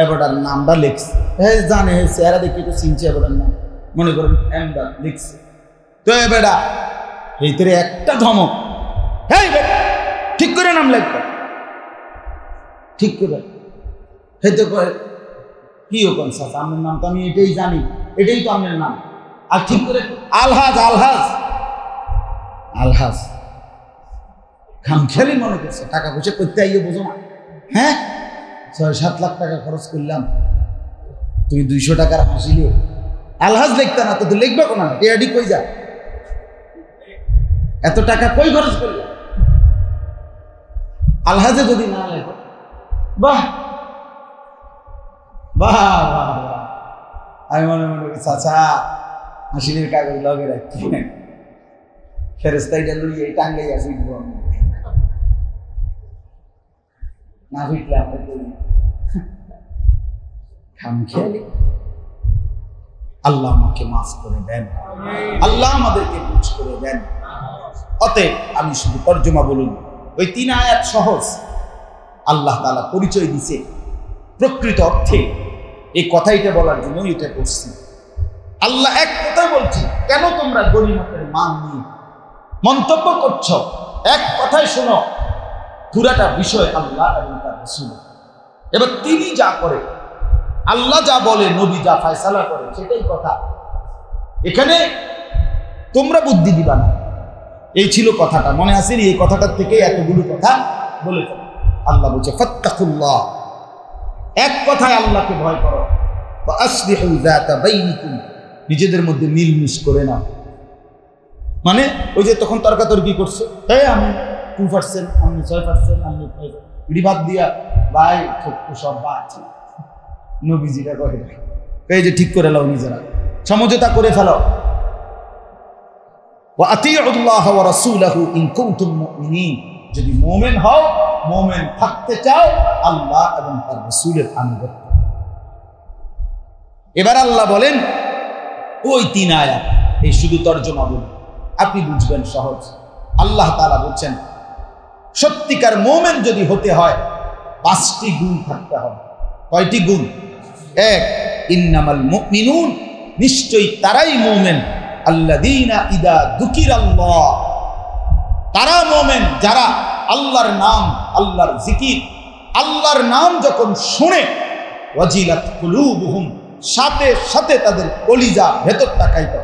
Speaker 1: এবারটার নামটা লিখছে। হ্যাঁ জানে, চেহারা দেখি তো চিনছে এবারটার নাম, মনে করেন এমদা লিখছে। তো এবারটা এইটারে একটা ধমক, হ্যাঁ ঠিক করে নাম লিখবে, ঠিক করে হেতে করে কি ওখান সাথে আপনার নাম তো আমি এটাই জানি, এটাই তো আপনার নাম, আর ঠিক করে আলহাজ আলহাজ আলহাজ খামখেয়ালি মনে করছে, টাকা পয়সা করতে আইয়ে বোঝো না। হ্যাঁ, 6-7 লাখ টাকা খরচ করলাম, তুমি 200 টাকার হাসিলে আলহাজ লিখতে না, তো লিখবে কোন এডি কই যা, এত টাকা কই খরচ করলে? আলহাজে যদি না লেখো, বাহ বাহ বাহ, আমি মনে মনে চাচা হাসিলের কাগজ লগে রাখছি, ফেরেস্তাইটা লইয়ে টাঙ্গাইয়া ফিরবো না, ফিরলে আমরা খামখেয়ালি। আল্লাহ আমাকে মাফ করে দেন, আল্লাহ আমাদেরকে বুঝ করে দেন। অতএব আমি শুধু তর্জমা বলুন, ওই 3 আয়াত সহজ। আল্লাহ তাআলা পরিচয় দিছে প্রকৃত অর্থে এই কথাইটা বলার জন্য এটা করছি। আল্লাহ এক কথা বলছে, কেন তোমরা গনিমতের মান নিয়ে মন্তব্য করছো? এক কথাই শোনো, পুরাটা বিষয় আল্লাহ এবং তার রাসূল। এবার তিনি যা করে, আল্লাহ যা বলে, নবী যা ফয়সালা করে, সেটাই কথা। এখানে তোমরা বুদ্ধি দিবা না, এই ছিল কথাটা। মনে আসেনি? এই কথাটার থেকে এতগুলো কথা বলে আল্লাহ বলছে ফাত্তাকুল্লাহ, এক কথায় আল্লাহকে ভয় করো। ওয়া আসলিহু যাতা বাইনিকুম, নিজেদের মধ্যে মিলমিশ করে নাও। মানে ওই যে তখন তর্কাতর্কি করছে, এই আমি 2%, আমি 6%, আমি বিবাদ দিয়া ভাই সব বাদ, নবীজিটা কহে এই যে ঠিক করে লাও, নিজেরা সমঝোতা করে ফেলো। ওয়া আতিউল্লাহ ওয়া রাসূলাহু ইন কুনতুম মুমিনিন, যদি মুমিন হও, মুমিন থাকতে চাও, আল্লাহ এবং তার রাসূলের আনুগত্য। এবার আল্লাহ বলেন ওই 3 আয়াত, এই শুধু তর্জমা বলুন, আপনি বুঝবেন সহজ। আল্লাহ তাআলা বলছেন সত্যিকার মুমিন যদি হতে হয় 5টি গুণ থাকতে হবে। কয়টি গুণ? 1, ইন্নামাল মুমিনুন, নিশ্চয়ই তারাই মুমিন, আল্লাযীনা ইযা যুকিরাল্লাহ, তারা মুমিন যারা আল্লাহর নাম, আল্লাহর জিকির, আল্লাহর নাম যখন শুনে, ওয়াজিলাত কুলুবুহুম, সাথে সাথে তাদের কলিজা ভেতরটা কাঁপে।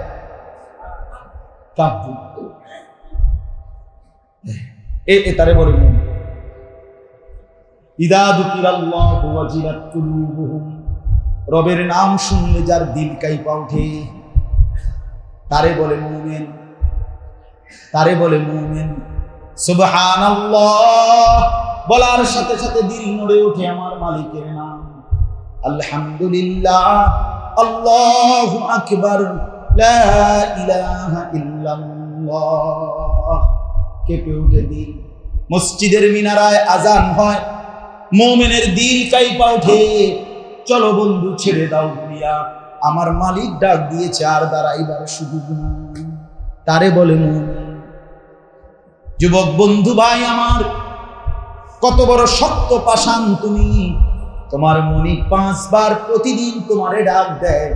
Speaker 1: তারে বলে মুমিন। ইযা যুকিরাল্লাহু ওয়াজিলাত কুলুবুহুম, রবের নাম শুনলে যার দিল কাঁপা ওঠে, তারে বলে মুমিন, তারে বলে মুমিন। সুবহানাল্লাহ বলার সাথে সাথে দিল নড়ে ওঠে আমার মালিকের নাম। আলহামদুলিল্লাহ, আল্লাহু আকবার, লা ইলাহা ইল্লাল্লাহ, কেঁপে উঠে দিল। মসজিদের মিনারায় আজান হয়, মুমিনের দিল কাঁপা ওঠে। চলো বন্ধু, ছেড়ে দাও দুনিয়া, আমার মালিক ডাক দিয়েছে, আর দাঁড়াইবার সুযোগ নাই, তারে বলে মুমিন। যুবক বন্ধু ভাই আমার, কত বড় শক্ত পাষাণ তুমি, তোমার মনি 5 বার প্রতিদিন তোমারে ডাক দেয়,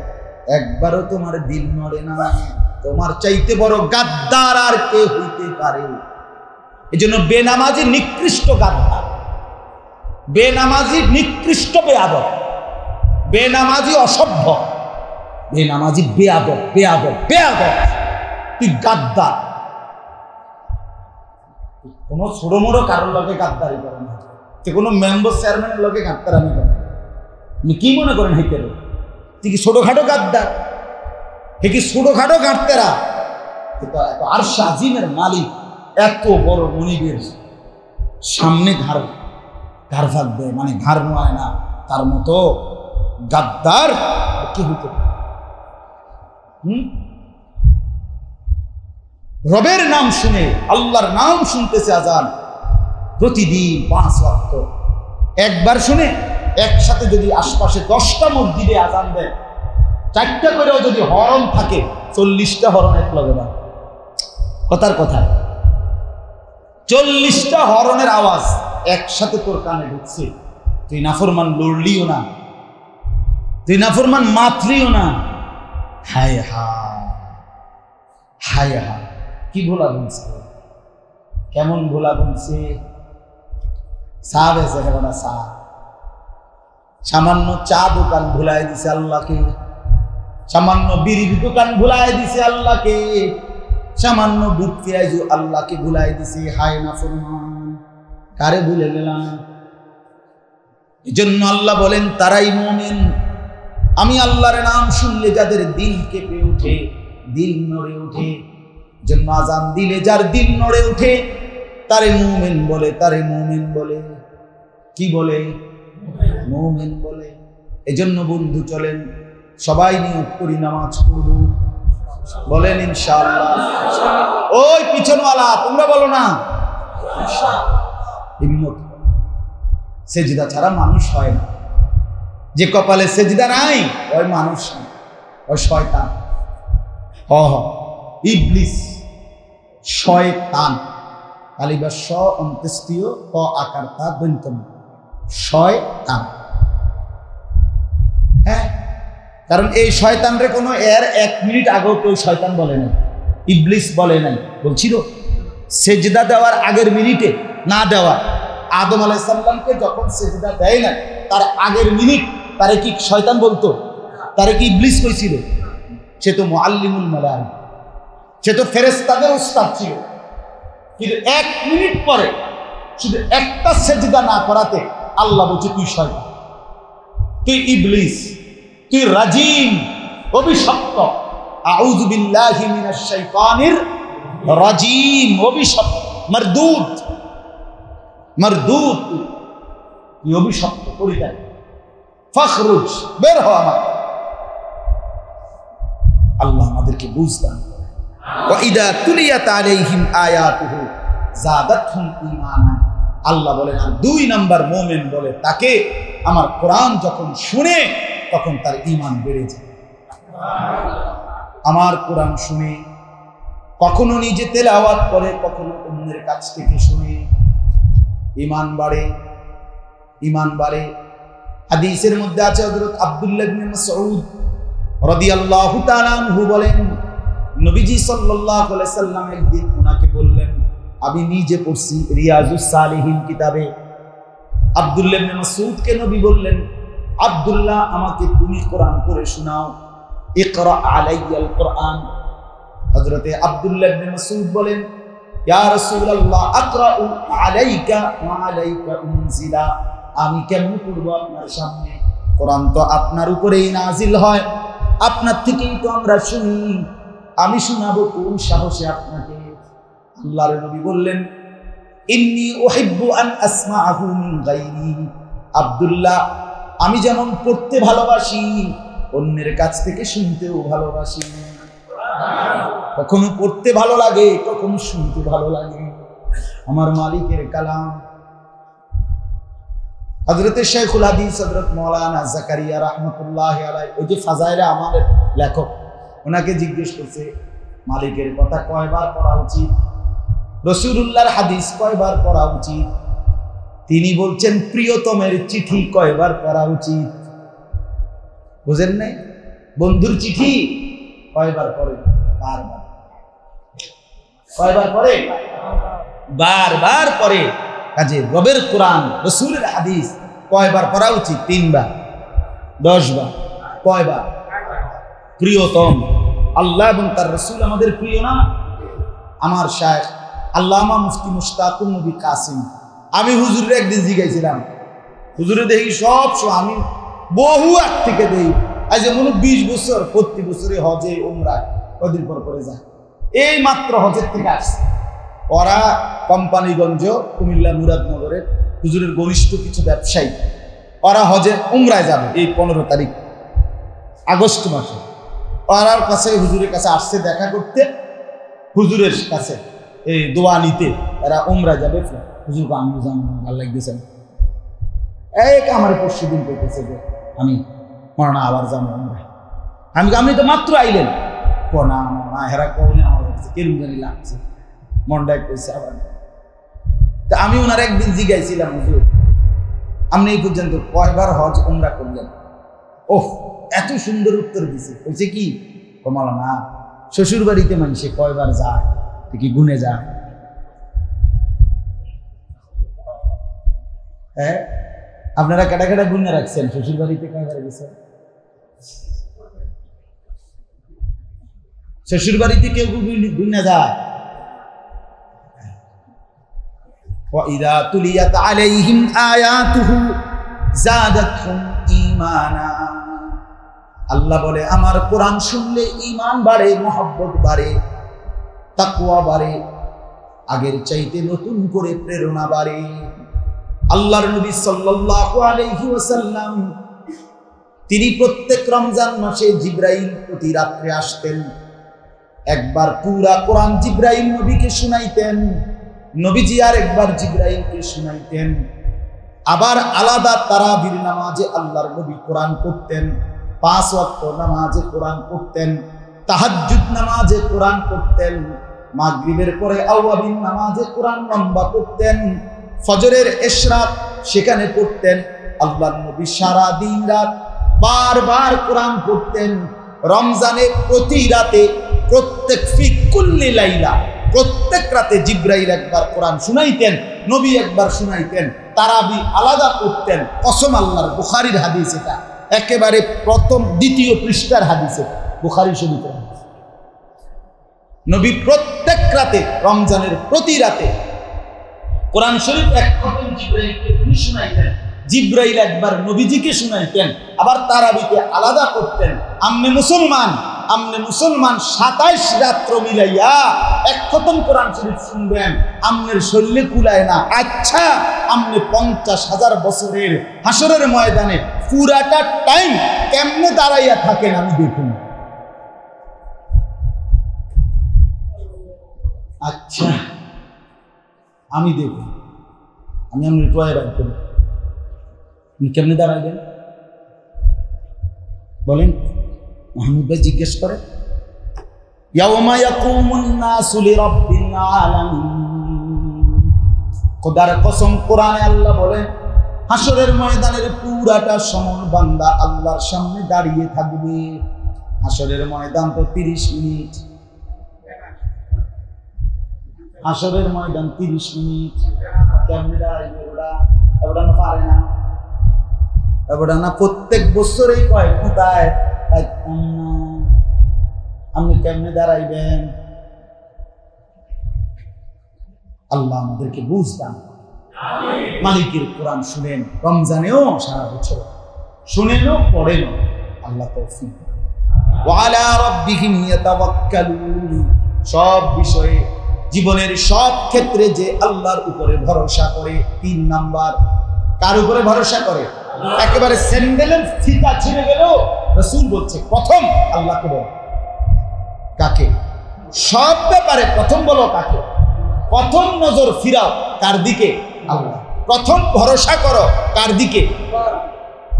Speaker 1: একবারও তোমার দিল নড়ে না। তোমার চাইতে বড় গাদ্দার আর কে হইতে পারে? এজন্য বেনামাজি নিকৃষ্ট গাদ্দার, বেনামাজি নিকৃষ্ট বেয়াদব, বেনামাজি অসভ্য, বেনামাজি বেয়াদব, বেয়াদব, বেয়াদব, তুই গাদ্দার। কোনো ছোট মোটো কারোর লগে গাদ্দারি করে না, তুই কোনো মেম্বার চেয়ারম্যানের লগে গাদ্দারি করে। আপনি কি মনে করেন হেঁটে তুই কি ছোটখাটো গাদ্দার? হে কি ছোটখাটো গাদ্দারা? আরশ আজিমের মালিক, এত বড় মনিবের সামনে ঘাড় ফাঁকবে, মানে ঘাড় নোয়ায় না, তার মতো গাদ্দার কি হইতে? রবের নাম শুনে, আল্লাহর নাম শুনতেছে আজান প্রতিদিন 5 ওয়াক্ত, একবার শুনে একসাথে যদি আশপাশে 10টা মসজিদে আজান দেয়, 4টা করেও যদি হরন থাকে, 40টা হরন এক লগে না। কথার কথা, 40টা হরনের আওয়াজ একসাথে তোর কানে ঢুকছে, তুই নাফরমান লড়লিও না, তুই নাফরমান মাতলিও না। হায় হায় হায় হায়, কি ভোলা বলছে, কেমন ভোলা বলছে। চা বেছে না, চা, সামান্য চা দোকান ভুলাই দিছে আল্লাহকে, সামান্য বিড়ির দোকান ভুলাই দিছে আল্লাহকে, সামান্য বুক পেঁয়াজু আল্লাহকে ভুলাই দিছে। হায় নাফরমান, কারে ভুলে গেলাম? এজন্য আল্লাহ বলেন তারাই মুমিন। আমি আল্লাহর নাম শুনলে যাদের দিল কেঁপে ওঠে, দিল নড়ে ওঠে, জন্য আজান দিলে যার দিল নড়ে ওঠে, তারে মুমিন বলে, তারে মুমিন বলে। কি বলে? মুমিন বলে। এজন্য বন্ধু চলেন সবাই নিয়ত করি নামাজ পড়ব, বলেন ইনশাআল্লাহ। ওই পিছনওয়ালা তোমরা বলো না, সেজদা ছাড়া মানুষ হয় না। যে কপালে সেজদা নাই ওই মানুষ না, ওই শয়তান। ইবলিস, শয়তান, কালিবা স অন্ত্যেষ্টিয় ক আকার তা দন্তম, শয়তান। হ্যাঁ, কারণ এই শয়তানরে কোনো এর 1 মিনিট আগেও কেউ শয়তান বলে নাই, ইবলিস বলে নাই। বলছিল সেজদা দেওয়ার আগের মিনিটে না দেওয়া, আদম আলাইহিস সালামকে যখন সেজদা দেয় না তার আগের মিনিট তারে কি শয়তান বলতো? তারে কি ইবলিস কইছিল? সে তো মুআল্লিমুল মালায়েকা, সে তো ফেরেশতাদের উস্তাদ ছিল। কিন্তু 1 মিনিট পরে শুধু একটা সেজদা না করাতে আল্লাহ বলছে তুই শয়তান, তুই ইবলিস, তুই রাজিম, অভিশপ্ত। আউযু বিল্লাহি মিনাশ শাইতানির রাজিম, অভিশপ্ত, মারদুদ, মারদুদ, তুই অভিশপ্ত, পরিত্যাগ। ফাখরুজ, বের হ আমার। আল্লাহ আমাদেরকে বুঝদান। ওয়া ইদা তুলিয়াত আলাইহিম আয়াতুহু যাদাতহুম ঈমানা। আল্লাহ বলেন, আর 2 নাম্বার মুমিন বলে তাকে আমার কোরআন যখন শুনে তখন তার ঈমান বেড়ে যায়। আমার কোরআন শুনে, কখনো নিজে তেলাওয়াত করে, কখনো অন্যের কাছ থেকে শুনে, ঈমান বাড়ে, ঈমান বাড়ে। হাদিসের মধ্যে আছে হযরত আব্দুল্লাহ ইবনে মাসউদ রাদিয়াল্লাহু তাআলা আনহু বলেন, নবীজি সাল্লাল্লাহু আলাইহি সাল্লাম একদিন ওনাকে বললেন, আমি নিজে পড়ছি রিয়াজুস সালিহিন কিতাবে, আব্দুল্লাহ ইবনে মাসউদকে নবী বললেন, আব্দুল্লাহ আমাকে তুমি কোরআন পড়ে শোনাও, ইকরা আলাইয়াল কোরআন। হযরতে আব্দুল্লাহ ইবনে মাসউদ বলেন, ইয়া রাসূলুল্লাহ আকরাউ আলাইকা ওয়া আলাইকা উনজিলা। আমি কেমন পড়বো আপনার সামনে? কোরআন তো আপনার উপরেই নাজিল হয়, আপনার থেকেই তো আমরা শুনি, আমি শোনাবো কোন সাহসে আপনাকে? আল্লাহর নবী বললেন, ইন্নী উহিব্বু আন আসমাআহু মিন গায়রি। আব্দুল্লাহ, আমি যেমন পড়তে ভালোবাসি, অন্যের কাছ থেকে শুনতেও ভালোবাসি। কখনো পড়তে ভালো লাগে, কখনো শুনতে ভালো লাগে। আমার মালিকের কালাম। হযরতে শাইখুল হাদিস হযরত মাওলানা জাকারিয়া রাহমাতুল্লাহি আলাইহি, ওই যে ফাজাইলে আমাদের লেখক, ওনাকে জিজ্ঞেস করছে মালিকের কথা কয়বার পড়া উচিত, রাসূলুল্লাহর হাদিস কয়বার পড়া উচিত? তিনি বলছেন, প্রিয়তমের চিঠি কয়বার পড়া উচিত? বুঝেন নাই? বন্ধুর চিঠি কয়বার পড়ে? বারবার। কয়বার পড়ে? বারবার পড়ে। কাজে রবের কোরআন, রাসূলের হাদিস কয়বার পড়া উচিত? 3 বার, 10 বার। কয়বার? প্রিয়তম। আল্লাহ এবং তার রাসূল আমাদের প্রিয় না? আমার শায়েখ আল্লামা মুফতি মুশতাকুর নবী কাসিম, আমি হুজুরের একদিন জিজ্ঞাসিলাম, হুজুরে দেখি সব আমি বহু আগ থেকে দেই, আজ মনে 20 বছর প্রতি বছরে হজে উমরায় কদিন পর করে যায়। এই মাত্র হজের থেকে আসছে। ওরা কোম্পানিগঞ্জ কুমিল্লা মুরাদনগরের হুজুরের ঘনিষ্ঠ কিছু ব্যবসায়ী, ওরা হজে উমরায় যাবে এই 15 তারিখ আগস্ট মাসে। ওরার কাছে হুজুরের কাছে আসছে দেখা করতে, হুজুরের কাছে এই দোয়া নিতে। এরা উমরায় যাবে। হুজুরকে আমিও জানি, ভালো লাগতেছে। এক আমার পরশু দিন পেতেছে যে আমি মরনা আবার যাবো উমরায়। আমি তো মাত্র আইলেন, না হেরা কনে আমার কাছে কেরম জানি লাগছে, মনটা কইছে আবার। তা আমি ওনার একদিন জিজ্ঞাসিলাম, হুজুর আপনি এই পর্যন্ত কয়বার হজ উমরা করলেন? ওহ, এত সুন্দর উত্তর দিছে। বলছে কি, কমালা না, শ্বশুর বাড়িতে মানুষে কয়বার যায় কি গুনে যায়? হ্যাঁ, আপনারা কাটা কাটা গুনে রাখছেন শ্বশুর বাড়িতে কয়বার গেছেন? শ্বশুর বাড়িতে কেউ গুনে যায়? وَإِذَا تُلِيَتْ عَلَيْهِمْ آيَاتُهُ زَادَتْهُمْ ঈমানা। আল্লাহ বলে, আমার কোরআন শুনলে ঈমান বাড়ে, মহব্বত বাড়ে, তাকওয়া বাড়ে, আগের চাইতে নতুন করে প্রেরণা বাড়ে। আল্লাহর নবী সাল্লাল্লাহু আলাইহি ওয়াসাল্লাম তিনি প্রত্যেক রমজান মাসে জিবরাইল প্রতি রাত্রে আসতেন। একবার পুরা কোরআন জিবরাইল নবীকে শুনাইতেন, নবীজি আর একবার জিবরাইলকে শুনাইতেন। আবার আলাদা তারাবির নামাজে আল্লাহর নবী কোরআন পড়তেন, 5 ওয়াক্ত নামাজে কোরআন পড়তেন, তাহাজ্জুদ নামাজে কোরআন পড়তেন, মাগরিবের পরে আওয়াবিন নামাজে কোরআন লম্বা পড়তেন, ফজরের ইশরাক সেখানে পড়তেন। আল্লাহর নবী সারা দিন রাত বারবার কোরআন পড়তেন। রমজানে প্রতি রাতে, প্রত্যেক ফি কুল্লি লাইলা, প্রত্যেক রাতে জিবরাইল একবার কোরআন শুনাইতেন, নবী একবার শুনাইতেন, তারাবি আলাদা করতেন। কসম আল্লাহর, বুখারীর হাদিস এটা, একেবারে প্রথম দ্বিতীয় পৃষ্ঠার হাদিসে, বুখারী শরীফের হাদিস। নবী প্রত্যেক রাতে, রমজানের প্রতি রাতে কোরআন শরীফ এক খতম জিবরাইলকে শুনাইতেন, জিবরাইল একবার নবীজিকে শুনাইতেন, আবার তারাবিতে আলাদা করতেন। আমনে মুসলমান 27 রাত্র মিলাইয়া এক খতম কোরআন শরীফ শুনবেন, আমনের শরীরে কুলায় না। আচ্ছা, আমনে 50,000 বছরের হাসরের ময়দানে পুরাটা টাইম কেমনে দাঁড়াইয়া থাকেন আমি দেখুন। আচ্ছা আমি দেখুন, আমি আপনি টয় রাখবেন, কেমনে দাঁড়াইবেন বলেন? মাহমুদ ভাই জিজ্ঞেস করে, ইয়াউমা ইয়াকুমুন নাসু লিরাব্বিল আলামিন। খোদার কসম, কোরআনে আল্লাহ বলেন হাসরের ময়দানের পুরাটা সময় বান্দা আল্লাহর সামনে দাঁড়িয়ে থাকবে। হাসরের ময়দান তো 30 মিনিট, হাসরের ময়দান 30 মিনিট। কেমনে দাঁড়াইবে ওরা? ওরা না পারে না, ওরা না প্রত্যেক বছরেই কয় কোথায় আপনি কেমনে দাঁড়াইবেন? আল্লাহ আমাদেরকে বুঝদান। মালিকের কোরআন শুনেন, রমজানেও সারা বছর শুনেনও পড়েনও, আল্লাহ তৌফিক। ওয়া আলা রাব্বিহিম ইয়াতাওয়াক্কালুন। সব বিষয়ে জীবনের সব ক্ষেত্রে যে আল্লাহর উপরে ভরসা করে। 3 নাম্বার, কার উপরে ভরসা করে? একেবারে স্যান্ডেলের ফিতা ছিঁড়ে গেল, রাসূল বলছে প্রথম আল্লাহকে বলো। কাকে? সব ব্যাপারে প্রথম বলো কাকে? প্রথম নজর ফিরাও কার দিকে? আল্লাহ। প্রথম ভরসা করো কার দিকে?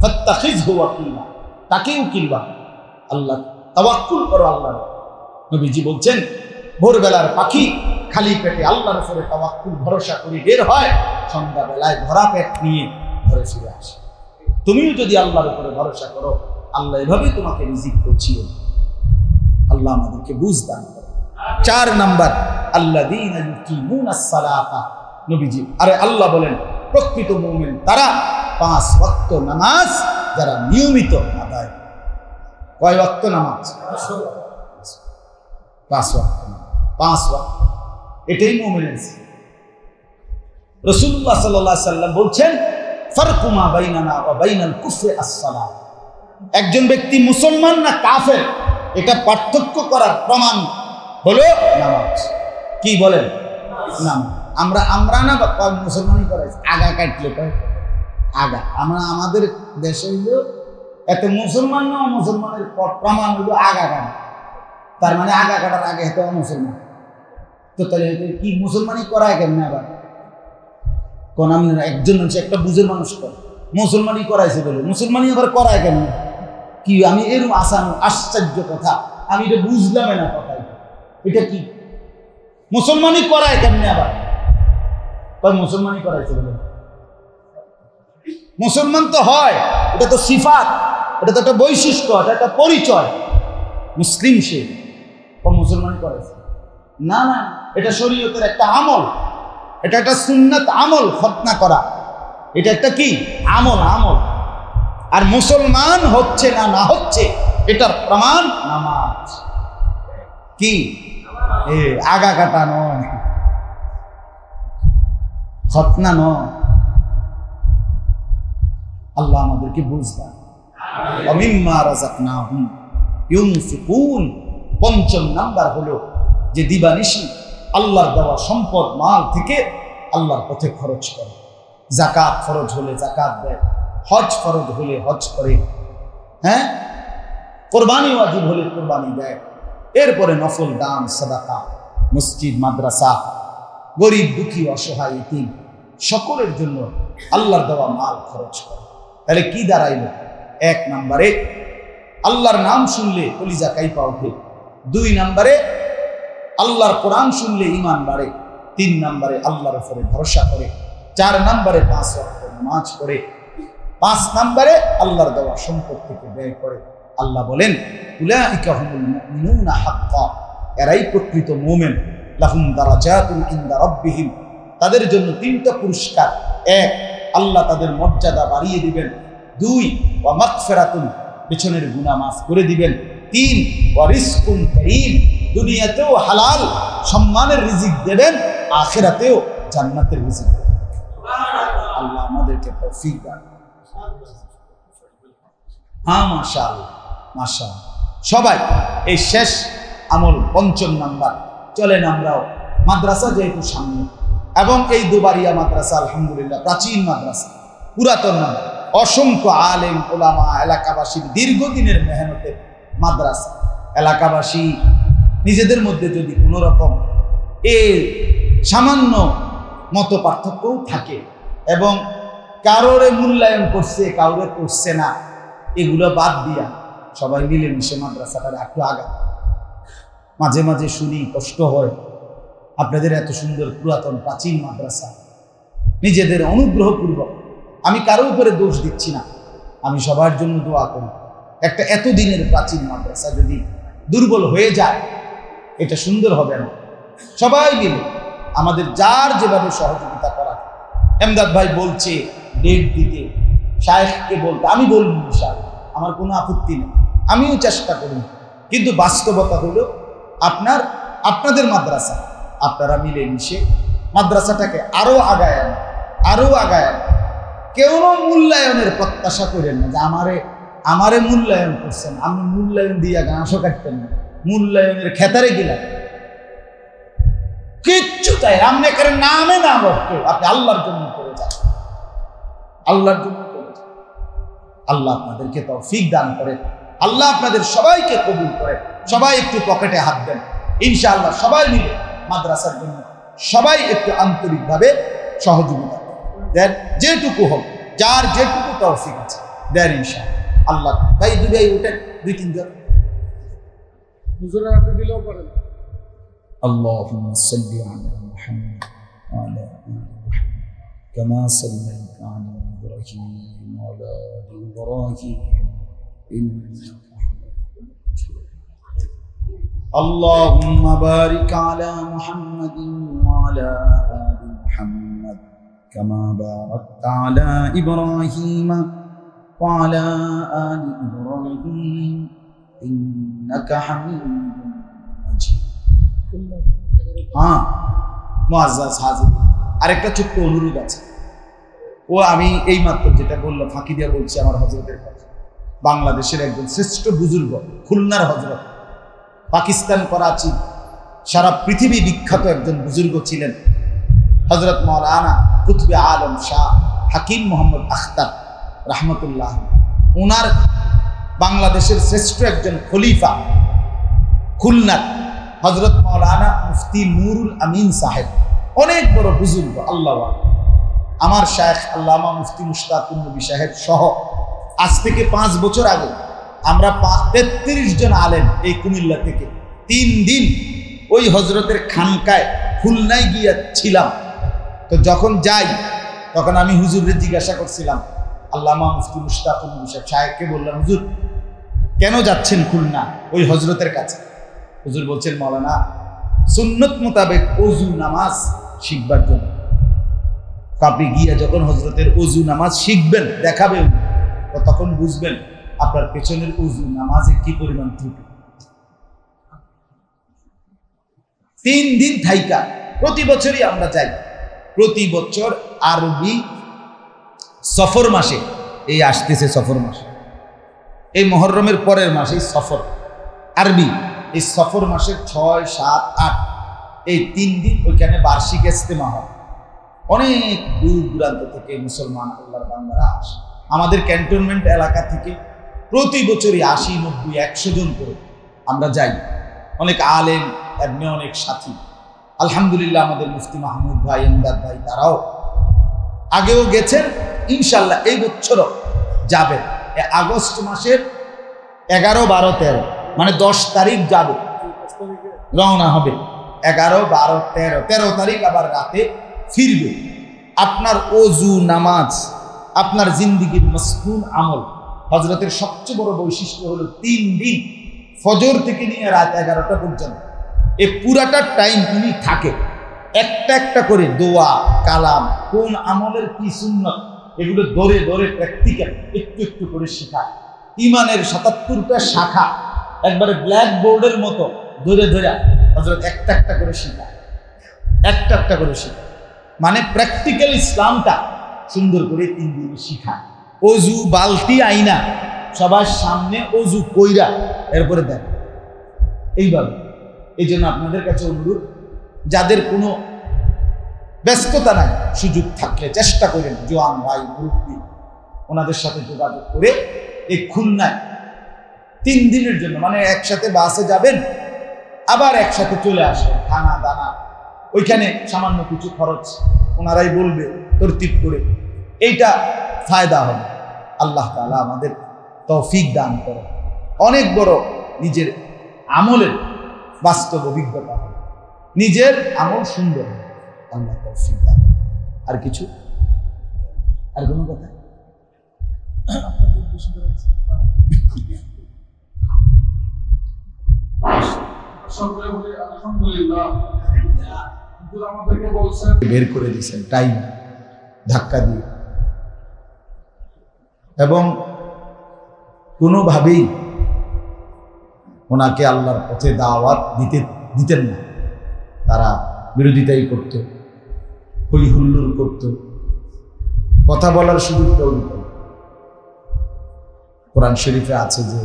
Speaker 1: ফাত্তাখিযহু ওয়াকিলা, তাকে উকিল বানাও। আল্লাহ তাওয়াক্কুল করো আল্লাহ। নবীজি বলছেন ভোরবেলার পাখি খালি পেটে আল্লাহর উপরে তাওয়াক্কুল ভরসা করে বের হয়, সন্ধ্যাবেলায় ভরা পেট নিয়ে ঘরে ফিরে আসে। তুমিও যদি আল্লাহর উপরে ভরসা করো, আল্লাহ এভাবেই তোমাকে রিজিক পৌঁছিয়ে। আল্লাহ আমাদেরকে বুঝ দান করে। 4 নাম্বার, আল্লাযীনা ইউকিমুনাস সালাতা। নবীজি আরে আল্লাহ বলেন প্রকৃত মুমিন তারা 5 ওয়াক্ত নামাজ যারা নিয়মিত আদায়। কয় ওয়াক্ত নামাজ? 5 ওয়াক্ত। 5 ওয়াক্ত, এটাই মুমিনের। রাসূলুল্লাহ সাল্লাল্লাহু আলাইহি সাল্লাম বলছেন ফারকু মা বাইনানা ওয়া বাইনাল কুফরি আস-সালাত। একজন ব্যক্তি মুসলমান না কাফের এটা পার্থক্য করার প্রমাণ হলো নামাজ। কি বলেন? নামাজ। আমরা না মুসলমানই করাই আগা কাটলে কয় আগা। আমরা আমাদের দেশে হইল এত মুসলমান না, মুসলমানের প্রমাণ হইল আগা কাটা। তার মানে আগা কাটার আগে এত মুসলমান। তো তাহলে কি মুসলমানই করায় কেমন? আবার কোন আমি একজন মানুষ একটা বুঝের মানুষ করে মুসলমানই করাইছে বলে মুসলমানই আবার করায় কেমন? কি আমি এরকম আশ্চর্য কথা আমি এটা বুঝলাম না। কথা এটা কি মুসলমানই করায় কেমনে? আবার মুসলমানই করাইছে বলে মুসলমান তো হয়, এটা তো সিফাত, এটা তো একটা বৈশিষ্ট্য, এটা একটা পরিচয়। মুসলিম সে মুসলমানই করাইছে না, না, এটা শরীয়তের একটা আমল, এটা একটা সুন্নাত আমল। খতনা করা এটা একটা কি আমল? আমল। আর মুসলমান হচ্ছে না না হচ্ছে এটার প্রমাণ নামাজ। কি আগা কাটা নয়, খতনা নয়। আল্লাহ আমাদেরকে বুঝদান। ওয়া মিম্মা রাযাকনাহুম ইউনফিকুন। 5ম নাম্বার হলো যে দিবানিশি আল্লাহর দেওয়া সম্পদ মাল থেকে আল্লাহর পথে খরচ করে। যাকাত ফরজ হলে যাকাত দেয়, হজ ফরজ হলে হজ করে, হ্যাঁ, কোরবানি ওয়াজিব হলে কোরবানি দেয়। এরপরে নফল দান, সাদাকা, মসজিদ, মাদ্রাসা, গরিব দুঃখী অসহায় ইতিম সকলের জন্য আল্লাহর দেওয়া মাল খরচ করে। তাহলে কি দাঁড়াইল? 1 নম্বরে আল্লাহর নাম শুনলে কলিজা কাইপা ওঠে। 2 নম্বরে আল্লাহর কোরআন শুনলে ঈমান বাড়ে। 3 নম্বরে আল্লাহর উপরে ভরসা করে। 4 নম্বরে 5 ওয়াক্ত নামাজ পড়ে। 5 নম্বরে আল্লাহর দেওয়া সম্পদ থেকে ব্যয় করে। আল্লাহ বলেন উলাইকা হুমুল মুমিনুনা হাক্কা। এরাই প্রকৃত মুমিন। লাহুম দারাজাতুন ইনদা রাব্বিহিম। তাদের জন্য 3টা পুরস্কার। 1, আল্লাহ তাদের মর্যাদা বাড়িয়ে দিবেন। 2, ওয়া মাগফিরাতুন, পেছনের গুনাহ মাফ করে দিবেন। 3, ওয়া রিজকুন কারীম, দুনিয়াতেও হালাল সম্মানের রিজিক দেবেন, আখিরাতেও জান্নাতের রিজিক দেবেন। আল্লাহ আমাদেরকে তৌফিক দান। হ্যাঁ, মাশাআল্লাহ, মাশাআল্লাহ। সবাই এই শেষ আমল 5ম নাম্বার। চলেন আমরাও মাদ্রাসা যেহেতু সামনে এবং এই দুবারিয়া মাদ্রাসা আলহামদুলিল্লাহ প্রাচীন মাদ্রাসা, পুরাতন মাদ্রাসা, অসংখ্য আলেম ওলামা এলাকাবাসীর দীর্ঘদিনের মেহনতের মাদ্রাসা। এলাকাবাসী নিজেদের মধ্যে যদি কোনো রকম সামান্য মত পার্থক্যও থাকে এবং কারোরে মূল্যায়ন করছে কাউরে করছে না, এগুলো বাদ দিয়া সবাই মিলেমিশে মাদ্রাসাটার একটু আগা। মাঝে মাঝে শুনি কষ্ট হয়, আপনাদের এত সুন্দর পুরাতন প্রাচীন মাদ্রাসা, নিজেদের অনুগ্রহপূর্বক, আমি কারো উপরে দোষ দিচ্ছি না, আমি সবার জন্য দোয়া করি। একটা এতদিনের প্রাচীন মাদ্রাসা যদি দুর্বল হয়ে যায় এটা সুন্দর হবে না। সবাই মিলে আমাদের যার যেভাবে সহযোগিতা করা। এমদাদ ভাই বলছে ডেট দিতে, শায়েখকে বলতে, আমি বলবো ইনশাআল্লাহ, আমার কোনো আপত্তি নেই, আমিও চেষ্টা করি। কিন্তু বাস্তবতা হলো আপনাদের মাদ্রাসা, আপনারা মিলে মিশে মাদ্রাসাটাকে আরো আগায় আগায়। কেউ মূল্যায়নের প্রত্যাশা করেন না যে আমারে মূল্যায়ন করছেন, আমি মূল্যায়ন দিয়ে ঘাসও কাটতেন না, মূল্যায়নের খেতারে গেলাম কিচ্ছু চাই আপনি করে নামে না বলতে, আপনি আল্লাহর জন্য করে যান, আল্লাহর জন্য করে যান। আল্লাহ আপনাদেরকে তৌফিক দান করে, আল্লাহ আপনাদের সবাইকে কবুল করে। সবাই একটু পকেটে হাত দেন ইনশাআল্লাহ, সবাই মিলে মাদ্রাসার জন্য সবাই একটু আন্তরিকভাবে সহযোগিতা দেন, যেটুকু হোক, যার যেটুকু তৌফিক আছে দেন ইনশাআল্লাহ। আল্লাহ ভাই দুই উঠেন, 2-3 জন
Speaker 2: হুজুরের হাতে দিলেও পারেন।
Speaker 1: اللهم صل على محمد وعلى آل محمد كما صليت على إبراهيم وعلى آل إبراهيم إنك حميد مجيد. اللهم بارك على محمد وعلى آل محمد كما باركت على إبراهيم وعلى آل إبراهيم إنك حميد مجيد. হ্যাঁ মুআজ্জাজ হাজির, আরেকটা ছোট্ট অনুরোধ আছে। আমি এই মাত্র যেটা বললাম ফাঁকি দিয়া বলছি, আমার হযরতের কথা, বাংলাদেশের একজন শ্রেষ্ঠ বুজুর্গ, খুলনার হযরত, পাকিস্তান করাচি সারা পৃথিবী বিখ্যাত একজন বুজুর্গ ছিলেন হযরত মাওলানা কুতুবে আলম শাহ হাকিম মোহাম্মদ আখতার রহমতুল্লাহ। ওনার বাংলাদেশের শ্রেষ্ঠ একজন খলিফা খুলনার হযরত মাওলানা মুফতি নুরুল আমিন সাহেব, অনেক বড় বুজুর্গ আল্লাহ। আমার শায়েখ আল্লামা মুফতি মুশতাকুন নবী সাহেব সহ আজ থেকে 5 বছর আগে আমরা 33 জন আলেম এই কুমিল্লা থেকে 3 দিন ওই হযরতের খানকায় খুলনায় গিয়েছিলাম। তো যখন যাই তখন আমি হুজুরকে জিজ্ঞাসা করছিলাম, আল্লামা মুফতি মুশতাকুন নবী সাহেবকে বললাম, হুজুর কেন যাচ্ছেন খুলনা ওই হযরতের কাছে? হুজুর বলছেন, মাওলানা সুন্নত মোতাবেক ওযু নামাজ শিখবার জন্য। আপনি গিয়া যখন হযরতের ওযু নামাজ শিখবেন, দেখাবেন, তখন বুঝবেন আপনার পেছনের ওযু নামাজে কি পরিমাণ ত্রুটি। 3 দিন থাইকা প্রতি বছরই আমরা যাই, প্রতি বছর আরবি সফর মাসে, এই আসতেছে সফর মাসে, এই মুহররমের পরের মাসে সফর আরবি, এই সফর মাসের 6, 7, 8 এই 3 দিন ওইখানে বার্ষিক ইজতেমা হয়। অনেক দূর দূরান্ত থেকে মুসলমান আল্লাহর বান্দারা আসে। আমাদের ক্যান্টনমেন্ট এলাকা থেকে প্রতি বছরই 80, 90, 100 জন করে আমরা যাই। অনেক আলেম, এমনি অনেক সাথী। আলহামদুলিল্লাহ আমাদের মুফতি মাহমুদ ভাই, এমদাদ ভাই, তারাও আগেও গেছেন, ইনশাল্লাহ এই বছরও যাবেন। আগস্ট মাসের 11, 12, 13 মানে 10 তারিখ যাবে, রওনা হবে। 11, 12, 13 তারিখ আবার রাতে ফিরবে। আপনার ওযু নামাজ, আপনার জিন্দিগির মাসকুন আমল। হযরতের সবচেয়ে বড় বৈশিষ্ট্য হলো 3 দিন ফজর থেকে নিয়ে রাত 11টা পর্যন্ত এই পুরাটা টাইম উনি থাকে, একটা একটা করে দোয়া কালাম, কোন আমলের কি সুন্নত, এগুলো ধরে ধরে প্র্যাকটিক্যাল একটু একটু করে শেখায়। ইমানের 77টা শাখা একবারে ব্ল্যাক বোর্ডের মতো ধরে ধরে হযরত একটা একটা করে শেখায়, একটা একটা করে শেখায়। মানে প্র্যাকটিক্যাল ইসলামটা সুন্দর করে 3 দিনে শেখায়। ওযু বালতি আইনা সবার সামনে ওযু কইরা এরপরে দেন, এইভাবে। এই জন্য আপনাদের কাছে অনুরোধ, যাদের কোনো ব্যস্ততা নাই, সুযোগ থাকলে চেষ্টা করেন, জোয়ান ভাই, মুরব্বী, ওনাদের সাথে যোগাযোগ করে এই খুলনায় 3 দিনের জন্য, মানে একসাথে বাসে যাবেন আবার একসাথে চলে আসবেন, খানা দানা ওইখানে সামান্য কিছু খরচ ওনারাই বলবে তরতিব করে, এইটা ফায়দা হবে। আল্লাহ তাআলা আমাদের তৌফিক দান করে, অনেক বড় নিজের আমলের বাস্তব অভিজ্ঞতা হবে, নিজের আমল সুন্দর হবে। আল্লাহ তৌফিক দান। আর কিছু, আর কোনো কথা? বের করে দিয়েছেন টাইম ধাক্কা দিয়ে, এবং কোনোভাবেই ওনাকে আল্লাহর পথে দাওয়াত দিতেন না। তারা বিরোধিতাই করত, হই হুল্লোড় করত, কথা বলার সুযোগটাও দিত। কোরআন শরীফে আছে যে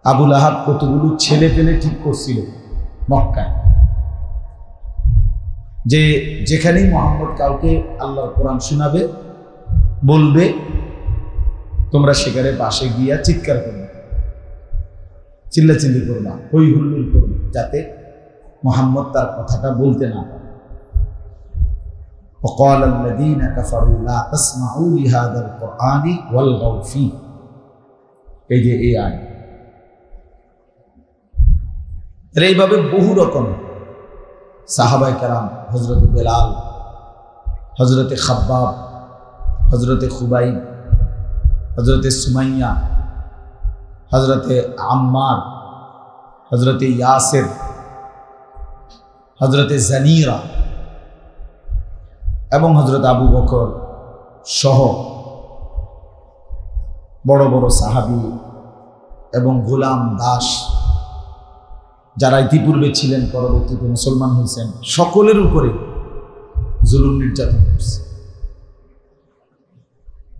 Speaker 1: আবুল আহাব কতগুলো ছেলে পেলে ঠিক করছিল মক্কায়, যে যেখানেই মোহাম্মদ কাউকে আল্লাহর কোরআন শোনাবে বলবে তোমরা সেখানে পাশে গিয়া চিৎকার করবে, চিল্লাচিল্লি করবা, হই হুল্লোড় করবে, যাতে মোহাম্মদ তার কথাটা বলতে না পারে। وقال الذين كفروا لا تسمعوا لهذا القرآن والغوا فيه। এই যে এই আয়াত, এইভাবে বহু রকম সাহাবায়ে কেরাম, হযরত বেলাল, হযরত খাব্বাব, হযরত খুবাইব, হযরত সুমাইয়া, হযরত আম্মার, হযরত ইয়াসির, হযরত জানিরা এবং হযরত আবু বকর সহ বড় বড় সাহাবী এবং গোলাম দাস যারা ইতিপূর্বে ছিলেন, পরবর্তীতে মুসলমান হয়েছেন, সকলের উপরে জুলুম নির্যাতন করছে।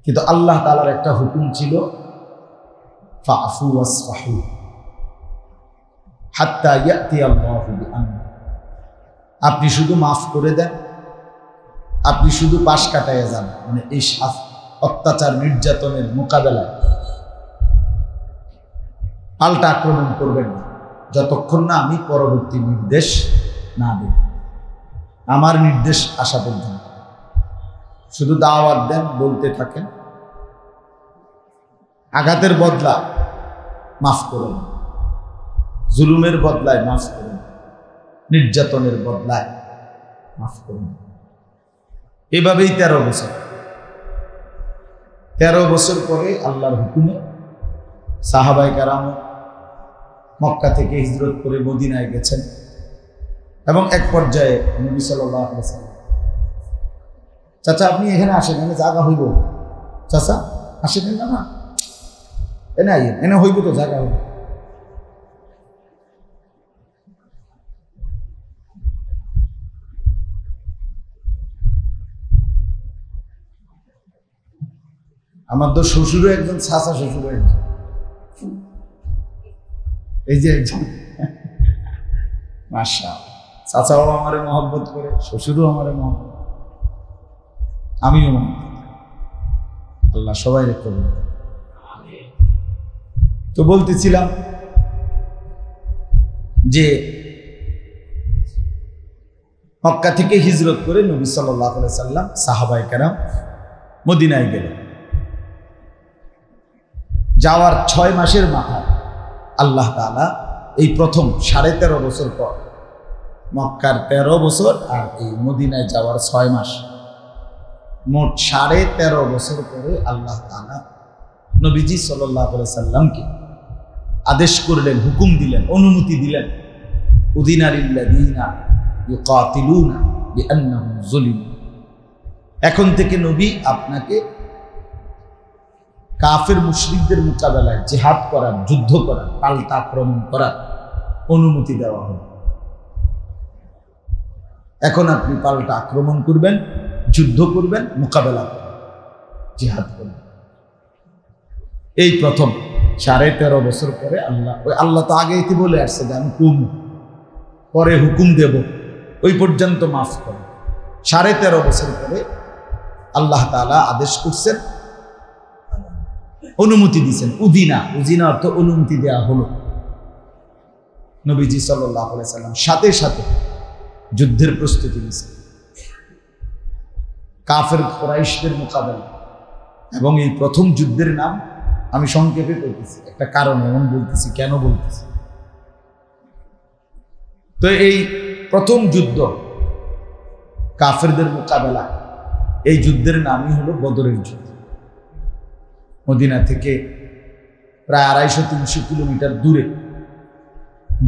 Speaker 1: কিন্তু আল্লাহ তাআলার একটা হুকুম ছিল, ফাআফু ওয়াসফাহু হাত্তা ইয়াতি আল্লাহু বিআমরি। আপনি শুধু মাফ করে দেন, আপনি শুধু পাশ কাটাইয়া যান, মানে এই অত্যাচার নির্যাতনের মোকাবেলায় পাল্টা আক্রমণ করবেন না, যতক্ষণ না আমি পরবর্তী নির্দেশ না দিই, আমার নির্দেশ আসা পর্যন্ত শুধু দাওয়াত দেন, বলতে থাকেন। আঘাতের বদলা মাফ করুন, জুলুমের বদলায় মাফ করুন, নির্যাতনের বদলায় মাফ করুন। এভাবেই 13 বছর পরে আল্লাহর হুকুমে সাহাবায়ে কেরাম মক্কা থেকে হিজরত করে মদিনায় গেছেন, এবং এক পর্যায়ে নবী সাল্লাল্লাহু আলাইহি ওয়াসাল্লাম, চাচা আপনি এখানে আসেন, এখানে জায়গা হইব, চাচা আসেন না, এনে আইয়েন, এনে হইব তো জায়গা হইব। আমার তো শ্বশুরও একজন, চাচা শ্বশুরও একজন, এই যে একজন, মাশাআল্লাহ, চাচাও আমারে মহব্বত করে, শ্বশুরও আমারে মহব্বত, আমিও মহব্বত। আল্লাহ সবাই রেখে। তো বলতেছিলাম যে মক্কা থেকে হিজরত করে নবী সাল্লাল্লাহু আলাইহি সাল্লাম সাহাবায়ে কেরাম মদিনায় গেলেন। যাওয়ার 6 মাসের মাথায় আল্লাহ তাআলা এই প্রথম 13.5 বছর পর, মক্কার 13 বছর আর এই মদিনায় যাওয়ার 6 মাস, মোট 13.5 বছর পরে আল্লাহ তাআলা নবীজি সাল্লাল্লাহু আলাইহি সাল্লামকে আদেশ করলেন, হুকুম দিলেন, অনুমতি দিলেন, উযিনা লিল্লাযীনা ইউকাতিলুনা বিআন্নাহুম যুলিমু। এখন থেকে নবী আপনাকে কাফের মুশরিকদের মোকাবেলায় জিহাদ করার, যুদ্ধ করার, পাল্টা আক্রমণ করার অনুমতি দেওয়া হবে। এখন আপনি পাল্টা আক্রমণ করবেন, যুদ্ধ করবেন, মোকাবেলা করবেন, জিহাদ করবেন। এই প্রথম 13.5 বছর পরে আল্লাহ তো আগেই বলে আসছে যে আমি কম পরে হুকুম দেব, ওই পর্যন্ত মাফ করো। 13.5 বছর পরে আল্লাহ তাআলা আদেশ করছেন অনুমতি দিয়েছেন। উদিনা, উজিনা অর্থ অনুমতি দেওয়া হলো। নবীজি সাল্লাল্লাহু আলাইহি সাল্লাম সাথে সাথে যুদ্ধের প্রস্তুতি নিয়েছেন কাফের কুরাইশদের মোকাবেলা। এবং এই প্রথম যুদ্ধের নাম আমি সংক্ষেপে বলতেছি, একটা কারণ এমন বলতেছি, কেন বলতেছি। তো এই প্রথম যুদ্ধ কাফেরদের মোকাবেলা, এই যুদ্ধের নামই হলো বদরের যুদ্ধ। মদিনা থেকে প্রায় 250-300 কিলোমিটার দূরে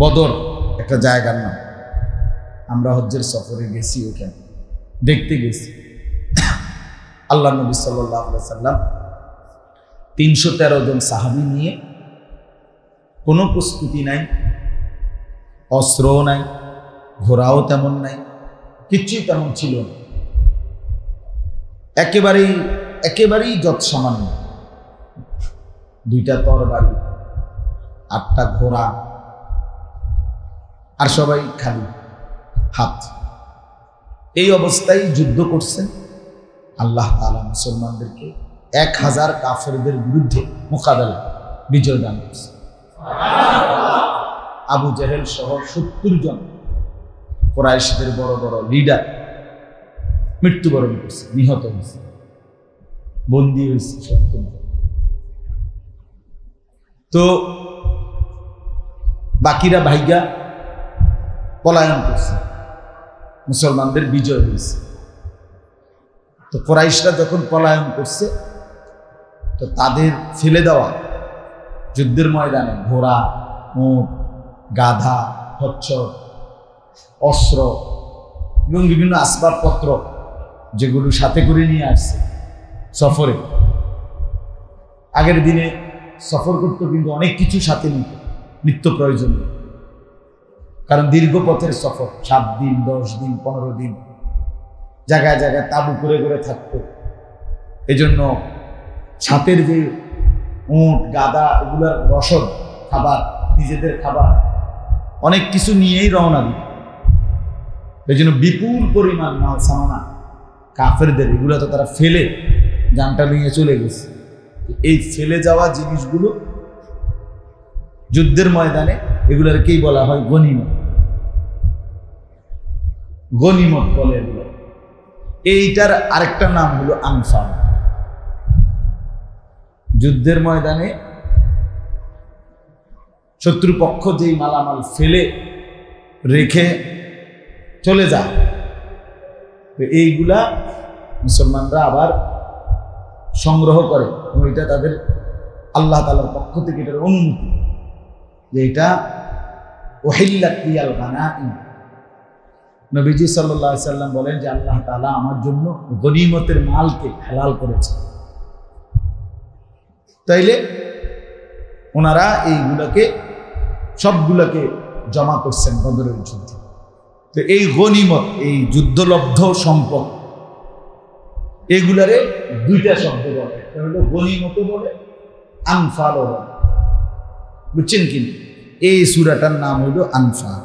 Speaker 1: বদর একটা জায়গার নাম। আমরা হজ্জের সফরে গেছি, ওখানে দেখতে গেছি। আল্লাহ নবী সাল্লাল্লাহু আলাইহি সাল্লাম 313 জন সাহাবী নিয়ে, কোনো প্রস্তুতি নাই, অস্ত্রও নাই, ঘোড়াও তেমন নাই, কিচ্ছুই তেমন ছিল না, একেবারেই যৎসামান্য। 2টা তরবারি, 8টা ঘোড়া, আর সবাই খালি হাত। এই অবস্থায় যুদ্ধ করছেন। আল্লাহ তাআলা মুসলমানদেরকে 1000 কাফেরদের বিরুদ্ধে মোকাবেলা বিজয় দান করছে। আবু জেহেল সহ 70 জন কুরাইশদের বড় বড় লিডার মৃত্যুবরণ করছে, নিহত হয়েছে, বন্দী হয়েছে 70 জন। তো বাকিরা ভাইগা পলায়ন করছে, মুসলমানদের বিজয় হয়েছে। তো কুরাইশরা যখন পলায়ন করছে, তো তাদের ফেলে দেওয়া যুদ্ধের ময়দানে ঘোড়া, উট, গাধা, খচ্চর, অস্ত্র এবং বিভিন্ন আসবাবপত্র যেগুলো সাথে করে নিয়ে আসছে সফরে। আগের দিনে সফর করতে কিন্তু অনেক কিছু সাথে নিত, নিত্য প্রয়োজনীয়। কারণ দীর্ঘ পথের সফর, 7 দিন, 10 দিন, 15 দিন জায়গায় জায়গায় তাবু করে করে থাকতো। এজন্য ছাতের যে উট, গাদা, এগুলার রসদ, খাবার, নিজেদের খাবার, অনেক কিছু নিয়েই রওনা দিত। এই জন্য বিপুল পরিমাণ মাল সামানা কাফেরদের, এগুলো তো তারা ফেলে জানটা নিয়ে চলে গেছে। এই ফেলে যাওয়া জিনিসগুলো যুদ্ধের ময়দানে এগুলোরকেই বলা হয় গনিমত। গনিমত বলে এগুলো। এইটার আরেকটা নাম হলো আনফাল। যুদ্ধের ময়দানে শত্রুপক্ষ যেই মালামাল ফেলে রেখে চলে যায়, তো এইগুলা মুসলমানরা আবার সংগ্রহ করে। এটা তাদের আল্লাহ তাআলার পক্ষ থেকে এটার অনুমতি, যে এটা ওহিল্লাত লিয়াল গানাইম। নবীজি সাল্লাল্লাহু আলাইহি সাল্লাম বলেন যে আল্লাহ তাআলা আমার জন্য গনিমতের মালকে হালাল করেছে। তাইলে ওনারা এইগুলোকে সবগুলোকে জমা করছেন বদরের যুদ্ধে। তো এই গনিমত, এই যুদ্ধলব্ধ সম্পদ, এগুলারে 2টা শব্দ বলে, একটা হলো গনিমত বলে, আনফালও বলে। বুঝছেন কি? এই সূরাটার নাম হলো আনফাল।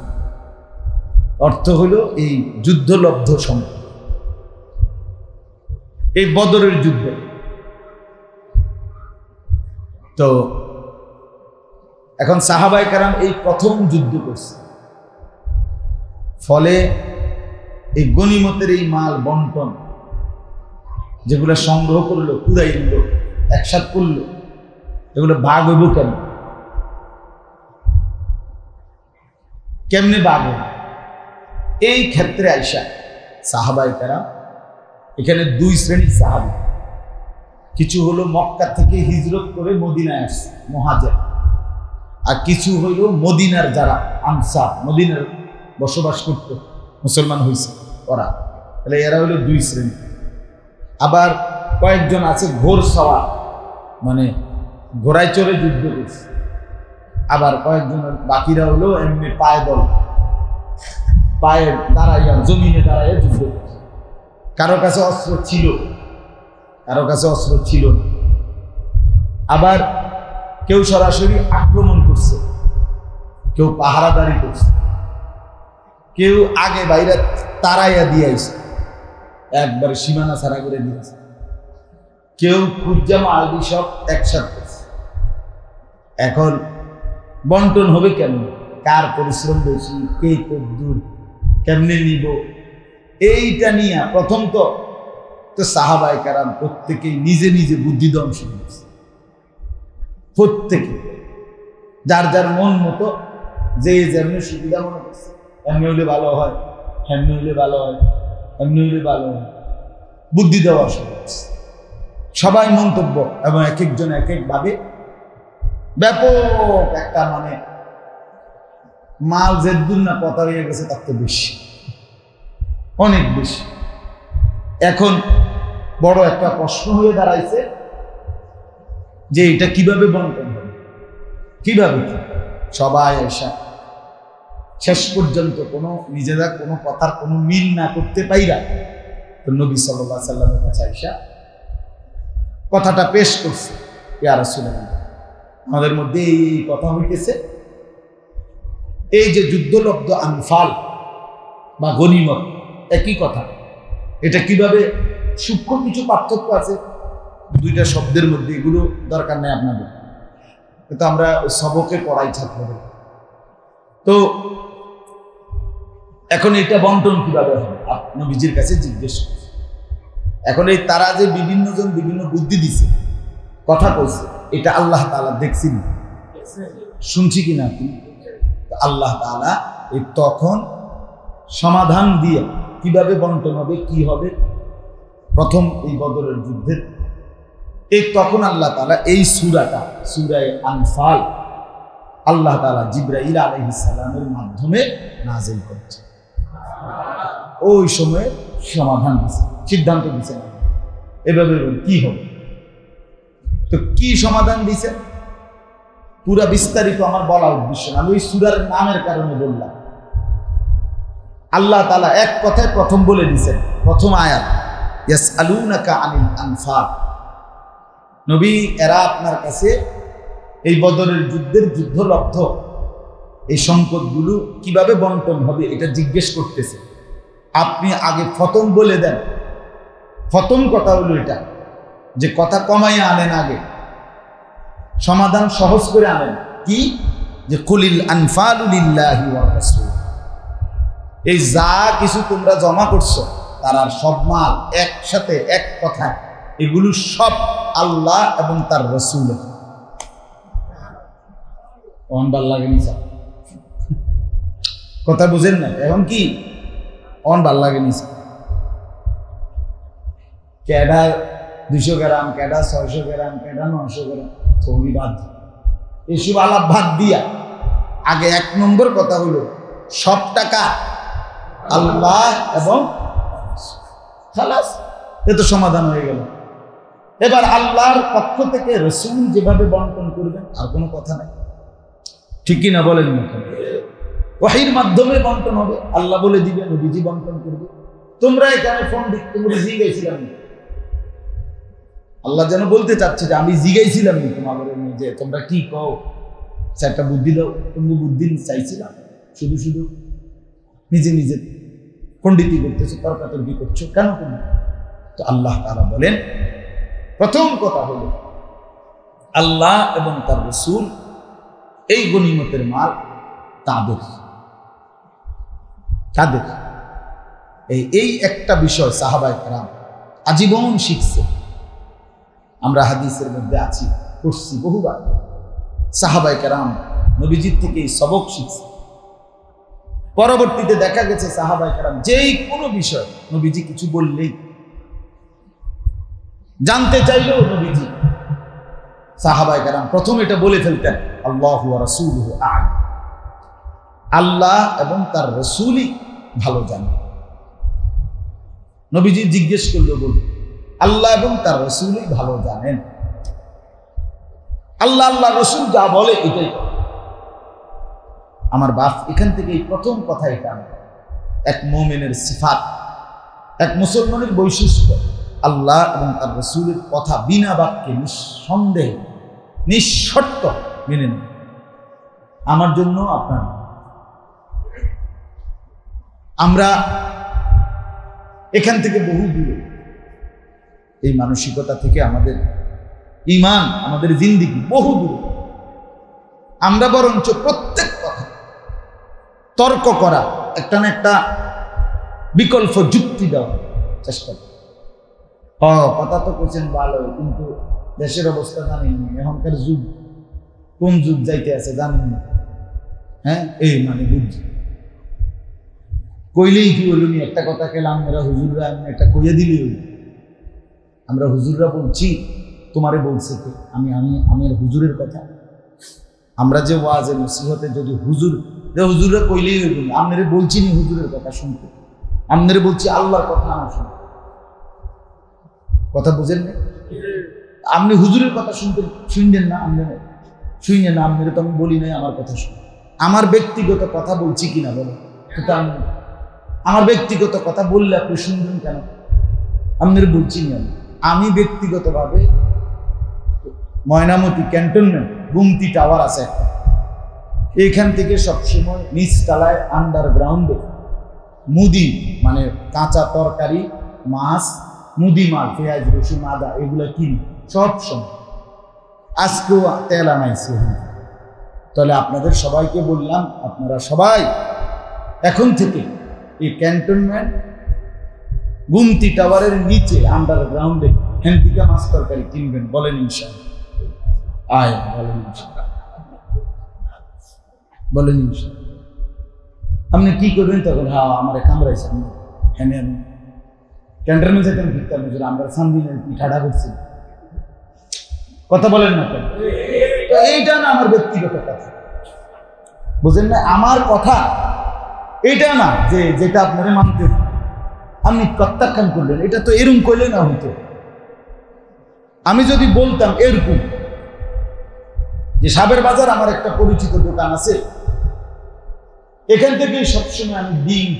Speaker 1: অর্থ হলো এই যুদ্ধলব্ধ সম্পদ। এই বদরের যুদ্ধ তো এখন সাহাবায়ে কেরাম এই প্রথম যুদ্ধ করছে, ফলে এই গনিমতের এই মাল বন্টন যেগুলো সংগ্রহ করলো, কুড়াই দিল, একসাথ করলো, এগুলো ভাগ হইব কেমনে ভাগ হইব? এই ক্ষেত্রে আইসা সাহাবায়ে কেরাম, এখানে 2 শ্রেণীর সাহাবী। কিছু হলো মক্কা থেকে হিজরত করে মদিনায় আসছে, মুহাজির, আর কিছু হইল মদিনার যারা আনসার, মদিনার বসবাস করত, মুসলমান হয়েছে ওরা। তাহলে এরা হইল 2 শ্রেণী। আবার কয়েকজন আছে ঘোর সওয়ার, মানে ঘোড়ায় চড়ে যুদ্ধ করছে। আবার কয়েকজন বাকিরা হলো এমনি পায়ে দল, পায়ে দাঁড়াইয়া, জমিনে দাঁড়াইয়া যুদ্ধ করছে। কারো কাছে অস্ত্র ছিল, কারো কাছে অস্ত্র ছিল না। আবার কেউ সরাসরি আক্রমণ করছে, কেউ পাহারাদারি করছে, কেউ আগে বাইরে তাড়াইয়া দিয়েছে, একবারে সীমানা ছাড়া করে দিয়েছে, কেউ খুঁজা মালদি সব একসাথে করছে। এখন বন্টন হবে কেমন, কার পরিশ্রম বেশি, কে কদ্দুর, কেমনে নিব, এইটা নিয়ে প্রথম তো সাহাবায়ে কেরাম প্রত্যেকেই নিজে নিজে বুদ্ধি ধ্বংস করেছে। প্রত্যেকে যার যার মন মতো যে যেমনি সুবিধা মনে করছে, এমনি হইলে ভালো হয়, এমনি হইলে ভালো হয়, এমনি হইলে ভালো হয়, বুদ্ধি দেওয়া শুরু করছে। সবাই মন্তব্য এবং এক একজন এক এক ভাবে ব্যাপক একটা মানে মাল যেদুর না কথা হয়ে গেছে তার তো বেশি, অনেক বেশি। এখন বড় একটা প্রশ্ন হয়ে দাঁড়াইছে যে এটা কিভাবে বন্টন হবে, কিভাবে। সবাই এসা শেষ পর্যন্ত কোনো নিজেরা কোনো কথার কোনো মিল না করতে পাইরা তো নবী সাল্লাল্লাহু আলাইহি সাল্লামের কাছে আইসা কথাটা পেশ করছে, ইয়া রাসূলুল্লাহ আমাদের মধ্যে এই কথা হইতেছে, এই যে যুদ্ধলব্ধ আনফাল বা গনিমত একই কথা, এটা কিভাবে, সূক্ষ্ম কিছু পার্থক্য আছে দুইটা শব্দের মধ্যে, এগুলো দরকার নেই আপনাদের, কিন্তু আমরা সবকে পড়াই ছাত্রদের। তো এখন এটা বন্টন কিভাবে হবে নবীজির কাছে জিজ্ঞেস করছে। এখন এই তারা যে বিভিন্ন জন বিভিন্ন বুদ্ধি দিছে, কথা কইছে, এটা আল্লাহ তাআলা দেখছেন, শুনছি কিনা আপনি? আল্লাহ তাআলা এই তখন সমাধান দিয়ে কিভাবে বন্টন হবে, কি হবে, প্রথম এই বদরের যুদ্ধের এই তখন আল্লাহ তাআলা এই সূরাটা, সূরা আনফাল আল্লাহ তাআলা জিবরাইল আলাইহিস সালামের মাধ্যমে নাযিল করেছে। ওই সময়ে সমাধান দিয়েছে, সিদ্ধান্ত দিয়েছে এভাবে কি হবে। তো কি সমাধান দিয়েছে পুরা বিস্তারিত আমার বলা উদ্দেশ্য না, আমি ওই সূরার নামের কারণে বললাম। আল্লাহ তাআলা এক কথায় প্রথম বলে দিয়েছেন, প্রথম আয়াত, ইয়াসআলুনাকা আনিল আনফাল, নবী এরা আপনার কাছে এই বদরের যুদ্ধের যুদ্ধলব্ধ এই সম্পদগুলো কিভাবে বন্টন হবে এটা জিজ্ঞেস করতেছে। আপনি আগে প্রথম বলে দেন, প্রথম কথা হলো এটা যে কথা কমাইয়া আনেন, আগে সমাধান সহজ করে আনেন। কি? যে কুলিল আনফালু লিল্লাহি ওয়া রাসূল, এই যা কিছু তোমরা জমা করছো তার সব মাল একসাথে এক কথায়, এগুলো সব আল্লাহ এবং তার রাসূলের। অনবার লাগেনি স্যার, কথা বুঝেন না? এখন কি অনবার লাগেনি স্যার, কেডা 200 গ্রাম, কেডা 600 গ্রাম, কেডা 900 গ্রাম, ছবি বাদ, এসব আলাপ বাদ দিয়া আগে এক নম্বর কথা হলো সব টাকা আল্লাহ এবং খালাস, এ তো সমাধান হয়ে গেল। এবার আল্লাহর পক্ষ থেকে রাসূল যেভাবে বন্টন করবেন আর কোনো কথা নাই, ঠিক কি না বলেন? ওহীর মাধ্যমে বন্টন হবে, আল্লাহ বলে দিবেন, নবীজি বন্টন করবে। তোমরা এখানে ফোন দিতে জিজ্ঞাসিলাম, আল্লাহ যেন বলতে চাচ্ছে যে আমি জিজ্ঞাসিলাম নি তোমাদের যে তোমরা কি কও, একটা বুদ্ধি দাও। তুমি বুদ্ধি চাইছিলাম, শুধু শুধু নিজে নিজে পণ্ডিতি করতেছো, তর্কাতর্কি করছো কেন তুমি? তো আল্লাহ তাআলা বলেন প্রথম কথা হলো আল্লাহ এবং তার রাসূল এই গনিমতের মাল তাদের তাদের এই একটা বিষয় সাহাবায়ে কেরাম আজীবন শিখছে। আমরা হাদিসের মধ্যে আছি, পড়ছি বহুবার, সাহাবায়ে কেরাম নবীজির থেকে এই সবক শিখছে। পরবর্তীতে দেখা গেছে সাহাবায়ে কেরাম যেই কোনো বিষয় নবীজি কিছু বললেই, জানতে চাইলেও নবীজি সাহাবায়ে কেরাম প্রথম এটা বলে ফেলতেন, আল্লাহু ওয়া রাসূলুহু আ'লাম, আল্লাহ এবং তার রাসূলই ভালো জানেন। নবীজি জিজ্ঞেস করলো, বলুন আল্লাহ এবং তার রাসূলই ভালো জানেন। আল্লাহ আল্লাহ রাসূল যা বলে এটাই। আমার বাপ এখান থেকে এই প্রথম কথা, এটা এক মুমিনের সিফাত, এক মুসলমানের বৈশিষ্ট্য, আল্লাহ এবং তার রাসূলের কথা বিনা বাক্যে নিঃসন্দেহে নিঃশর্ত মেনে নেন। আমার জন্য আপনার, আমরা এখান থেকে বহু দূরে, এই মানসিকতা থেকে আমাদের ঈমান, আমাদের জিন্দেগি বহু দূরে। আমরা বরঞ্চ প্রত্যেক কথা তর্ক করা, একটা না একটা বিকল্প যুক্তি দেওয়া চেষ্টা করি। কথা তো করছেন ভালো, কিন্তু দেশের অবস্থা জানেন না, এখনকার যুগ কোন যুগ যাইতে আছে জানেন না। হ্যাঁ, এই মানে বুঝছি কইলেই কি হলো, একটা কথা কেলাম আমরা হুজুররা একটা কইয়া দিলি হইল। আমরা হুজুররা বলছি, তোমারে বলছে কে? আমি আমি আমি আর হুজুরের কথা। আমরা যে ওয়াজে নসিহতে যদি হুজুররা কইলেই হইল, আপনারে বলছি নি হুজুরের কথা শুনতে, আপনারে বলছি আল্লাহর কথা আমার শুনতে। কথা বুঝেন না? আপনি হুজুরের কথা শুনলেন না, আপনি শুনলেন না, আপনারে তো আমি বলি নাই আমার কথা শুন। আমার ব্যক্তিগত কথা বলছি কিনা বলো, আমার ব্যক্তিগত কথা বললে আপনি শুনবেন কেন? আপনার বলছি না, আমি ব্যক্তিগতভাবে ময়নামতি ক্যান্টনমেন্ট গুমতি টাওয়ার আছে একটা, এইখান থেকে সবসময় নিচতলায় আন্ডারগ্রাউন্ডে মুদি মানে কাঁচা তরকারি, মাছ, মুদি মাল, পেঁয়াজ, রসুন, আদা এগুলো কিনি সব সময়। আজকেও তেল আনাইছি। তাহলে আপনাদের সবাইকে বললাম, আপনারা সবাই এখন থেকে এই ক্যান্টনমেন্ট গুমতি টাওয়ারের নিচে আন্ডারগ্রাউন্ডে হ্যান্ডিকা মাছ তরকারি কিনবেন। বলেন ইনশাআল্লাহ। আয় বলেন ইনশাআল্লাহ, বলেন ইনশাআল্লাহ। আপনি কি করবেন তখন? হ্যাঁ, আমার কামড়াইছেন, হ্যাঁ আমি ক্যান্টনমেন্ট যেতেন ফিরতাম, আমরা সামদিনের পিঠাটা করছি। কথা বলেন না কেন? তো এইটা না আমার ব্যক্তিগত কথা, বুঝেন না? আমার কথা এটা না যে যেটা আপনারা মানতে আপনি প্রত্যাখ্যান করলেন, এটা তো এরকম করলে না হইতো। আমি যদি বলতাম এরকম যে সাবের বাজার আমার একটা পরিচিত দোকান আছে, এখান থেকে সবসময় আমি ডিম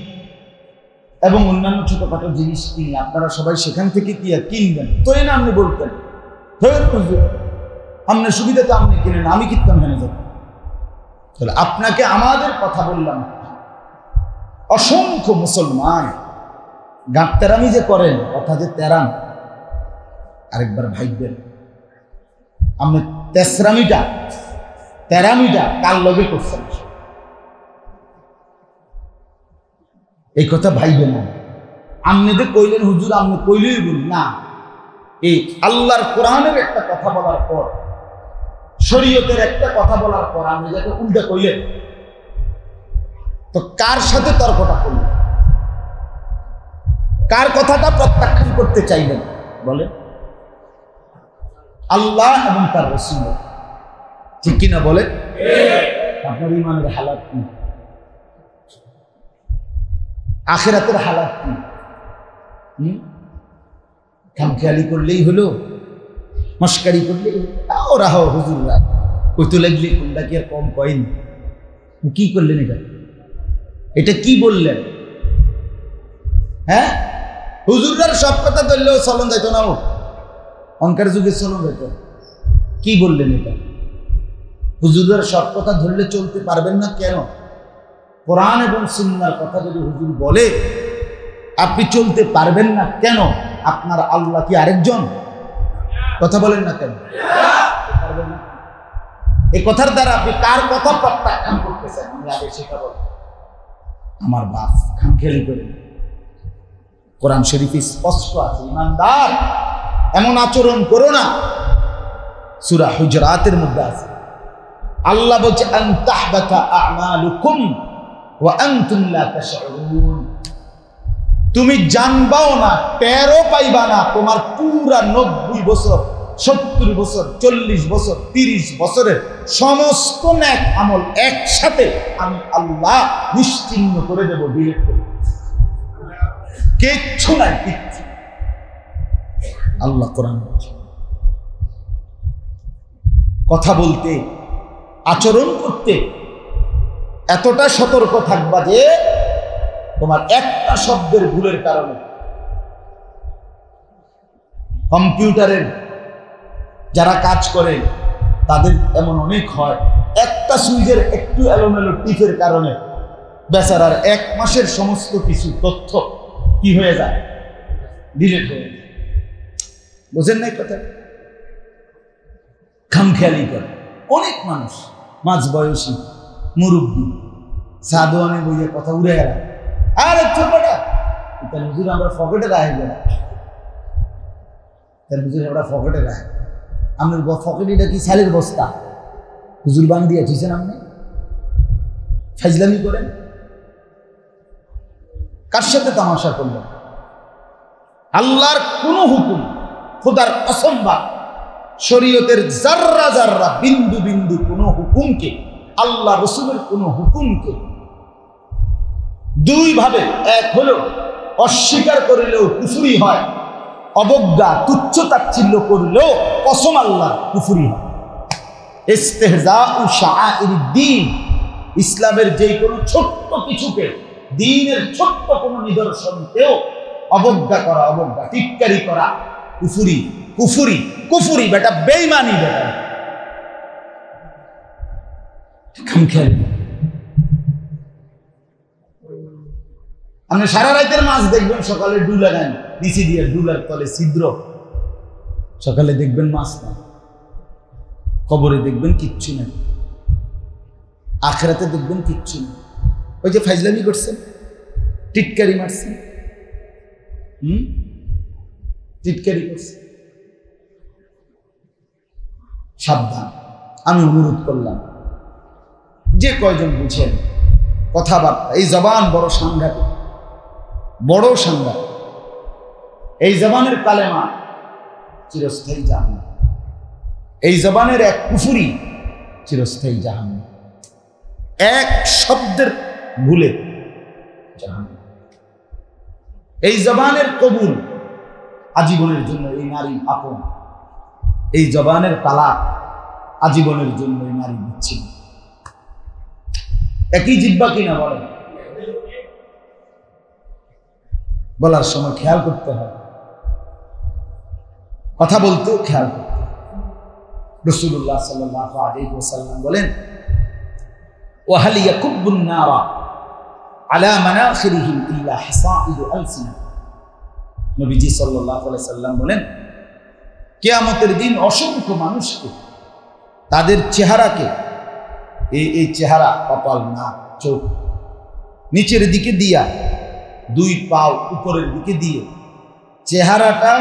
Speaker 1: এবং অন্যান্য ছোটখাটো জিনিস কিনি, আপনারা সবাই সেখান থেকে কি আর কিনবেন, তো এই না আপনি বলতেন আপনার সুবিধাতে আপনি কিনেন, আমি কিনতাম হেনে যাব। তাহলে আপনাকে আমাদের কথা বললাম। অসংখ্য মুসলমান গাঁটতেরামি যে করেন, কথা যে তেরান, আরেকবার ভাইবেন আপনি তেরামিটা কার লগে করছেন, এই কথা ভাইবেন না। আপনি যে কইলেন হুজুর, আপনি কইলেই বলুন না, এই আল্লাহর কোরআনের একটা কথা বলার পর, শরীয়তের একটা কথা বলার পর আপনি যাকে উল্টা কইলেন, তো কার সাথে তর্কটা করলেন? কার কথাটা প্রত্যাখ্যান করতে চাইলেন বলে? আল্লাহ এবং তার রাসূল, ঠিক কিনা বলে? আপনার ইমানের হালাত কি? আখিরাতের হালাত কি? খামখেয়ালি করলেই হলো, মস্কারি করলেই ওরা হুজুররা কইতে লাগলে কোনটা কি আর কম কয়নি। কি করলেন এটা কি বললেন? হ্যাঁ, হুজুররার সব কথা ধরলেও চলন যাইত না, ও অনকার যুগে চলন যাইত। কি বললেন এটা? হুজুররার সব কথা ধরলে চলতে পারবেন না কেন? কোরআন এবং সুন্নাহর কথা যদি হুজুর বলে আপনি চলতে পারবেন না কেন? আপনার আল্লাহ কি আরেকজন? কথা বলেন না কেন? পারবেন না। এই কথার দ্বারা আপনি কার কথা প্রত্যাখ্যান করতেছেন? আমরা আগে সেটা বল। আমার বাপ খামখেয়ালি করে, কোরআন শরীফে স্পষ্ট আছে, ইমানদার এমন আচরণ করো না। সূরা হুজরাতের মধ্যে আছে, আল্লাহ বলছে আন তাহবাতা আমালুকুম ওয়া আনতুম লা তাশউরুন। তুমি জানবাও না, টেরও পাইবা না, তোমার পুরা 90 বছর, 70 বছর, 40 বছর, 30 বছরের সমস্ত নেক আমল একসাথে আমি আল্লাহ নিশ্চিহ্ন করে দেব, ডিলিট করে। কিচ্ছু নাই, কিচ্ছু। আল্লাহ কোরআন কথা বলতে, আচরণ করতে এতটা সতর্ক থাকবা যে তোমার একটা শব্দের ভুলের কারণে, কম্পিউটারের যারা কাজ করে তাদের এমন অনেক হয়, একটা সুইচের একটু এলোমেলো টিপের কারণে বেচারার 1 মাসের সমস্ত কিছু তথ্য কি হয়ে যায়, ডিলিট হয়ে যায়। বুঝেন নাই কথা? খামখেয়ালি করে অনেক মানুষ। মাঝ বয়সী মুরব্বী সাদওয়ানে বইয়ে কথা উড়ে গেল, আরে ছোটটা তার হুজুর আমরা পকেটে রাখি না, তার হুজুর আমরা পকেটে রাখি, আপনার পকেটিটা কি সালের বস্তা হুজুর বান দিয়ে ঠিছেন, আপনি ফাজলামি করেন, কার সাথে তামাশা করলেন? আল্লাহর কোন হুকুম, খোদার কসম বা শরীয়তের জাররা জাররা বিন্দু বিন্দু কোন হুকুমকে, আল্লাহ রসুলের কোন হুকুমকে দুই ভাবে, এক হলো অস্বীকার করিলেও কুফরি হয়, অবজ্ঞা তুচ্ছ তাচ্ছিল্য করলেও কসম আল্লাহ কুফরি হয়। ইস্তেহজাউ শাআইরিদ্দিন, ইসলামের যে কোনো ছোট্ট কিছুকে, দ্বীনের ছোট্ট কোনো নিদর্শনকেও অবজ্ঞা করা, অবজ্ঞা টিটকারি করা কুফরি, কুফরি, কুফরি বেটা, বেঈমানি বেটা। আপনি সারা রাতের মাছ দেখবেন, সকালে ডুলা নেন নিচে দিয়ে, ডুলার তলে ছিদ্র, সকালে দেখবেন মাছ না, কবরে দেখবেন কিচ্ছু নেই, আখিরাতে দেখবেন কিচ্ছু নেই। ওই যে ফাজলামি করছেন, টিটকারি মারছেন, টিটকারি করছেন, সাবধান। আমি অনুরোধ করলাম যে কয়জন বুঝেন কথাবার্তা, এই জবান বড় সাংঘাতিক, বড় সাংঘাতিক। এই জবানের কালেমা চিরস্থায়ী জাহান্নাম, এই জবানের এক কুফরি চিরস্থায়ী জাহান্নাম, এক শব্দের ভুলে জাহান্নাম। এই জবানের কবুল আজীবনের জন্য এই নারী আপন, এই জবানের তালাক আজীবনের জন্য এই নারী বিচ্ছিন্ন। একই জিহ্বা কিনা বলেন, বলার সময় খেয়াল করতে হয়, কথা বলতেও খেয়াল করতে হয়। রাসূলুল্লাহ সাল্লাল্লাহু আলাইহি ওয়াসাল্লাম বলেন, ওয়াহাল ইয়াকুব্বুন নারা আলা মানাখিরিহিম ইল্লা হাসাইদু আলসিনা। নবীজি সাল্লাল্লাহু আলাইহি সাল্লাম বলেন, কিয়ামতের দিন অসংখ্য মানুষকে, তাদের চেহারাকে, এই চেহারা কপাল, নাক, চোখ নিচের দিকে দিয়া, দুই পাও উপরের দিকে দিয়ে চেহারাটা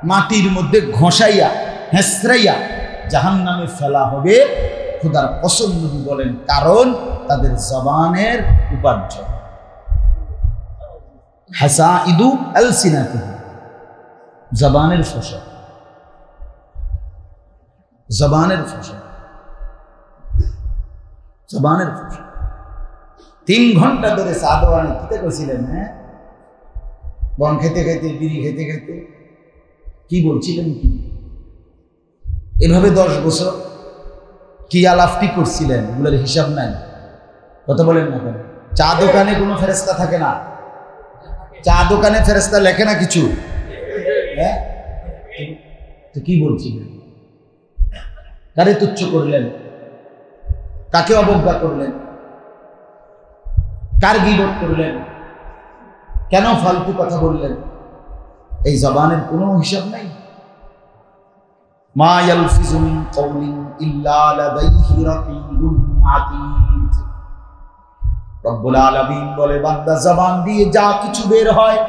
Speaker 1: মাটির মধ্যে ঘষাইয়া হেসরাইয়া জাহান্নামে ফেলা হবে। খোদার কসম নবী বলেন, কারণ তাদের জবানের উপার্জন। হাসাইদু আলসিনাতিহিম, জবানের ফসল, জবানের ফসল, জবানের ফসল। 3 ঘন্টা ধরে সাদওয়ানে কিতে কইছিলেন, হ্যাঁ, বন খেতে খেতে, বিড়ি খেতে খেতে কি বলছিলেন, কি এভাবে 10 বছর কি আলাপটি করছিলেন, এগুলোর হিসাব নাই। কথা বলেন না কেন? চা দোকানে কোনো ফেরেশতা থাকে না? চা দোকানে ফেরেশতা লেখে না কিছু? হ্যাঁ, তো কি বলছিলেন? কারে তুচ্ছ করলেন? কাকে অবজ্ঞা করলেন? কার গীবত করলেন? কেন ফালতু কথা বললেন? এই জবানের কোনো হিসাব নাই। মা ইয়ালফিজু মিন কাওলিন ইল্লা লাদাইহি রাকীবুন আতীদ। রব্বুল আলামিন বলে, বান্দা জবান দিয়ে যা কিছু বের হয়,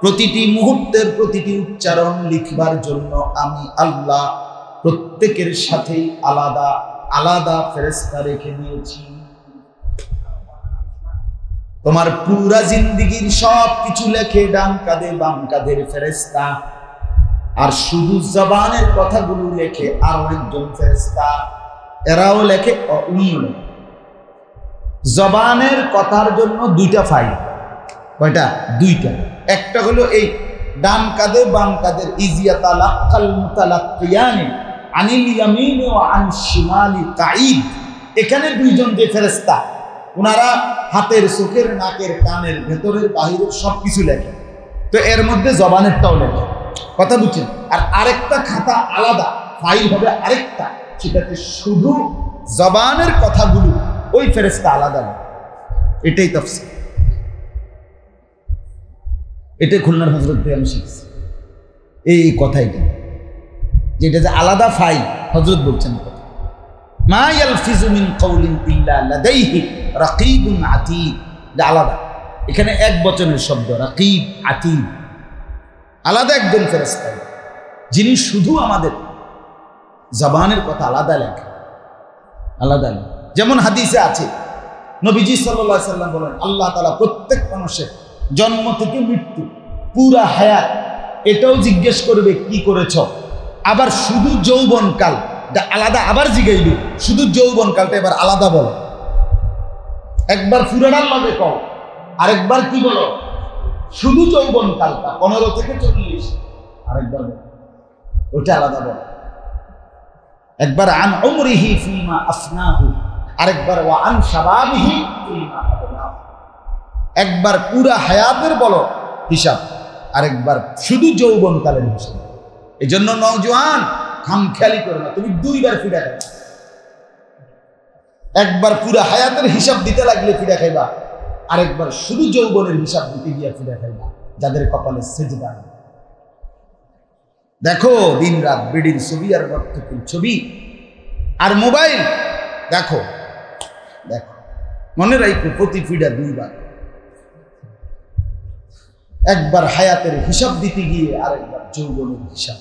Speaker 1: প্রতিটি মুহূর্তের প্রতিটি উচ্চারণ লিখবার জন্য আমি আল্লাহ প্রত্যেকের সাথেই আলাদা আলাদা ফেরেশতা রেখে দিয়েছি। তোমার পুরা জিন্দেগীর সব কিছু লেখে ডান কাঁধে বাম কাঁধের ফেরেশতা, আর শুধু জবানের কথাগুলো লেখে আরো একজন ফেরেশতা, এরাও লেখে অন্য। জবানের কথার জন্য 2টা ফাইল। কয়টা? 2টা। একটা হলো এই ডান কাঁধে বাম কাঁধের ইজিয়াতালাক্কাল মুতালাক্কিয়ানি আনিল ইয়ামিন ওয়া আন শিমালি কাঈদ। এখানে 2 জন যে ফেরেশতা, ওনারা হাতের, চোখের, নাকের, কানের, ভেতরের, বাহিরের সবকিছু লেখে। তো এর মধ্যে জবানেরটাও লেখে। কথা বুঝছেন? আর আরেকটা খাতা আলাদা ফাইল হবে, আরেকটা, সেটাতে শুধু জবানের কথাগুলো ওই ফেরেশতা আলাদা না। এটাই তাফসীর। এটাই খুলনার হযরত থেকে আমি শিখছি এই কথাইটা, যেটা যে আলাদা ফাইল হযরত বলছেন কথা। মা ইয়ালফিজু মিন কাউলিন ইল্লা লাদাইহি রাকীবুন আতীদ। আলাদা, এখানে এক বচনের শব্দ রাকীব আতীদ, আলাদা একজন ফেরেশতা যিনি শুধু আমাদের জবানের কথা আলাদা লেখেন, আলাদা লেখেন। যেমন হাদিসে আছে নবীজি সাল্লাল্লাহু আলাইহি সাল্লাম বলেন, আল্লাহ তাআলা প্রত্যেক মানুষের জন্ম থেকে মৃত্যু পুরা হায়াত এটাও জিজ্ঞেস করবে কি করেছ। আবার শুধু যৌবনকাল আলাদা, আবার জিগাইবে শুধু যৌবনকালটা এবার আলাদা বলো। একবার পুরাটার লগে কও, আরেকবার কি বলো শুধু যৌবনকালটা 15 থেকে 40, আরেকবার বলো ওটা আলাদা বলো। একবার আন উমরিহি ফিমা আফনাহু, আরেকবার ওয়া আন শাবাবিহি ফিমা আবলাহু। একবার পুরা হায়াতের বলো হিসাব, আরেকবার শুধু যৌবনকালের হিসাব। এই জন্য নওজোয়ান খামখেয়ালি করো না, তুমি 2 বার ফিরা খাইবা। একবার পুরা হায়াতের হিসাব দিতে লাগলে ফিরা খাইবা, আরেকবার শুধু যৌবনের হিসাব দিতে গিয়া ফিরা খাইবা। যাদের কপালে সেজদা, দেখো দিন রাত বিড়ির ছবি আর নর্তকীর ছবি আর মোবাইল, দেখো দেখো, মনে রাখো প্রতি ফিডা 2 বার। একবার হায়াতের হিসাব দিতে গিয়ে আরেকবার যৌবনের হিসাব।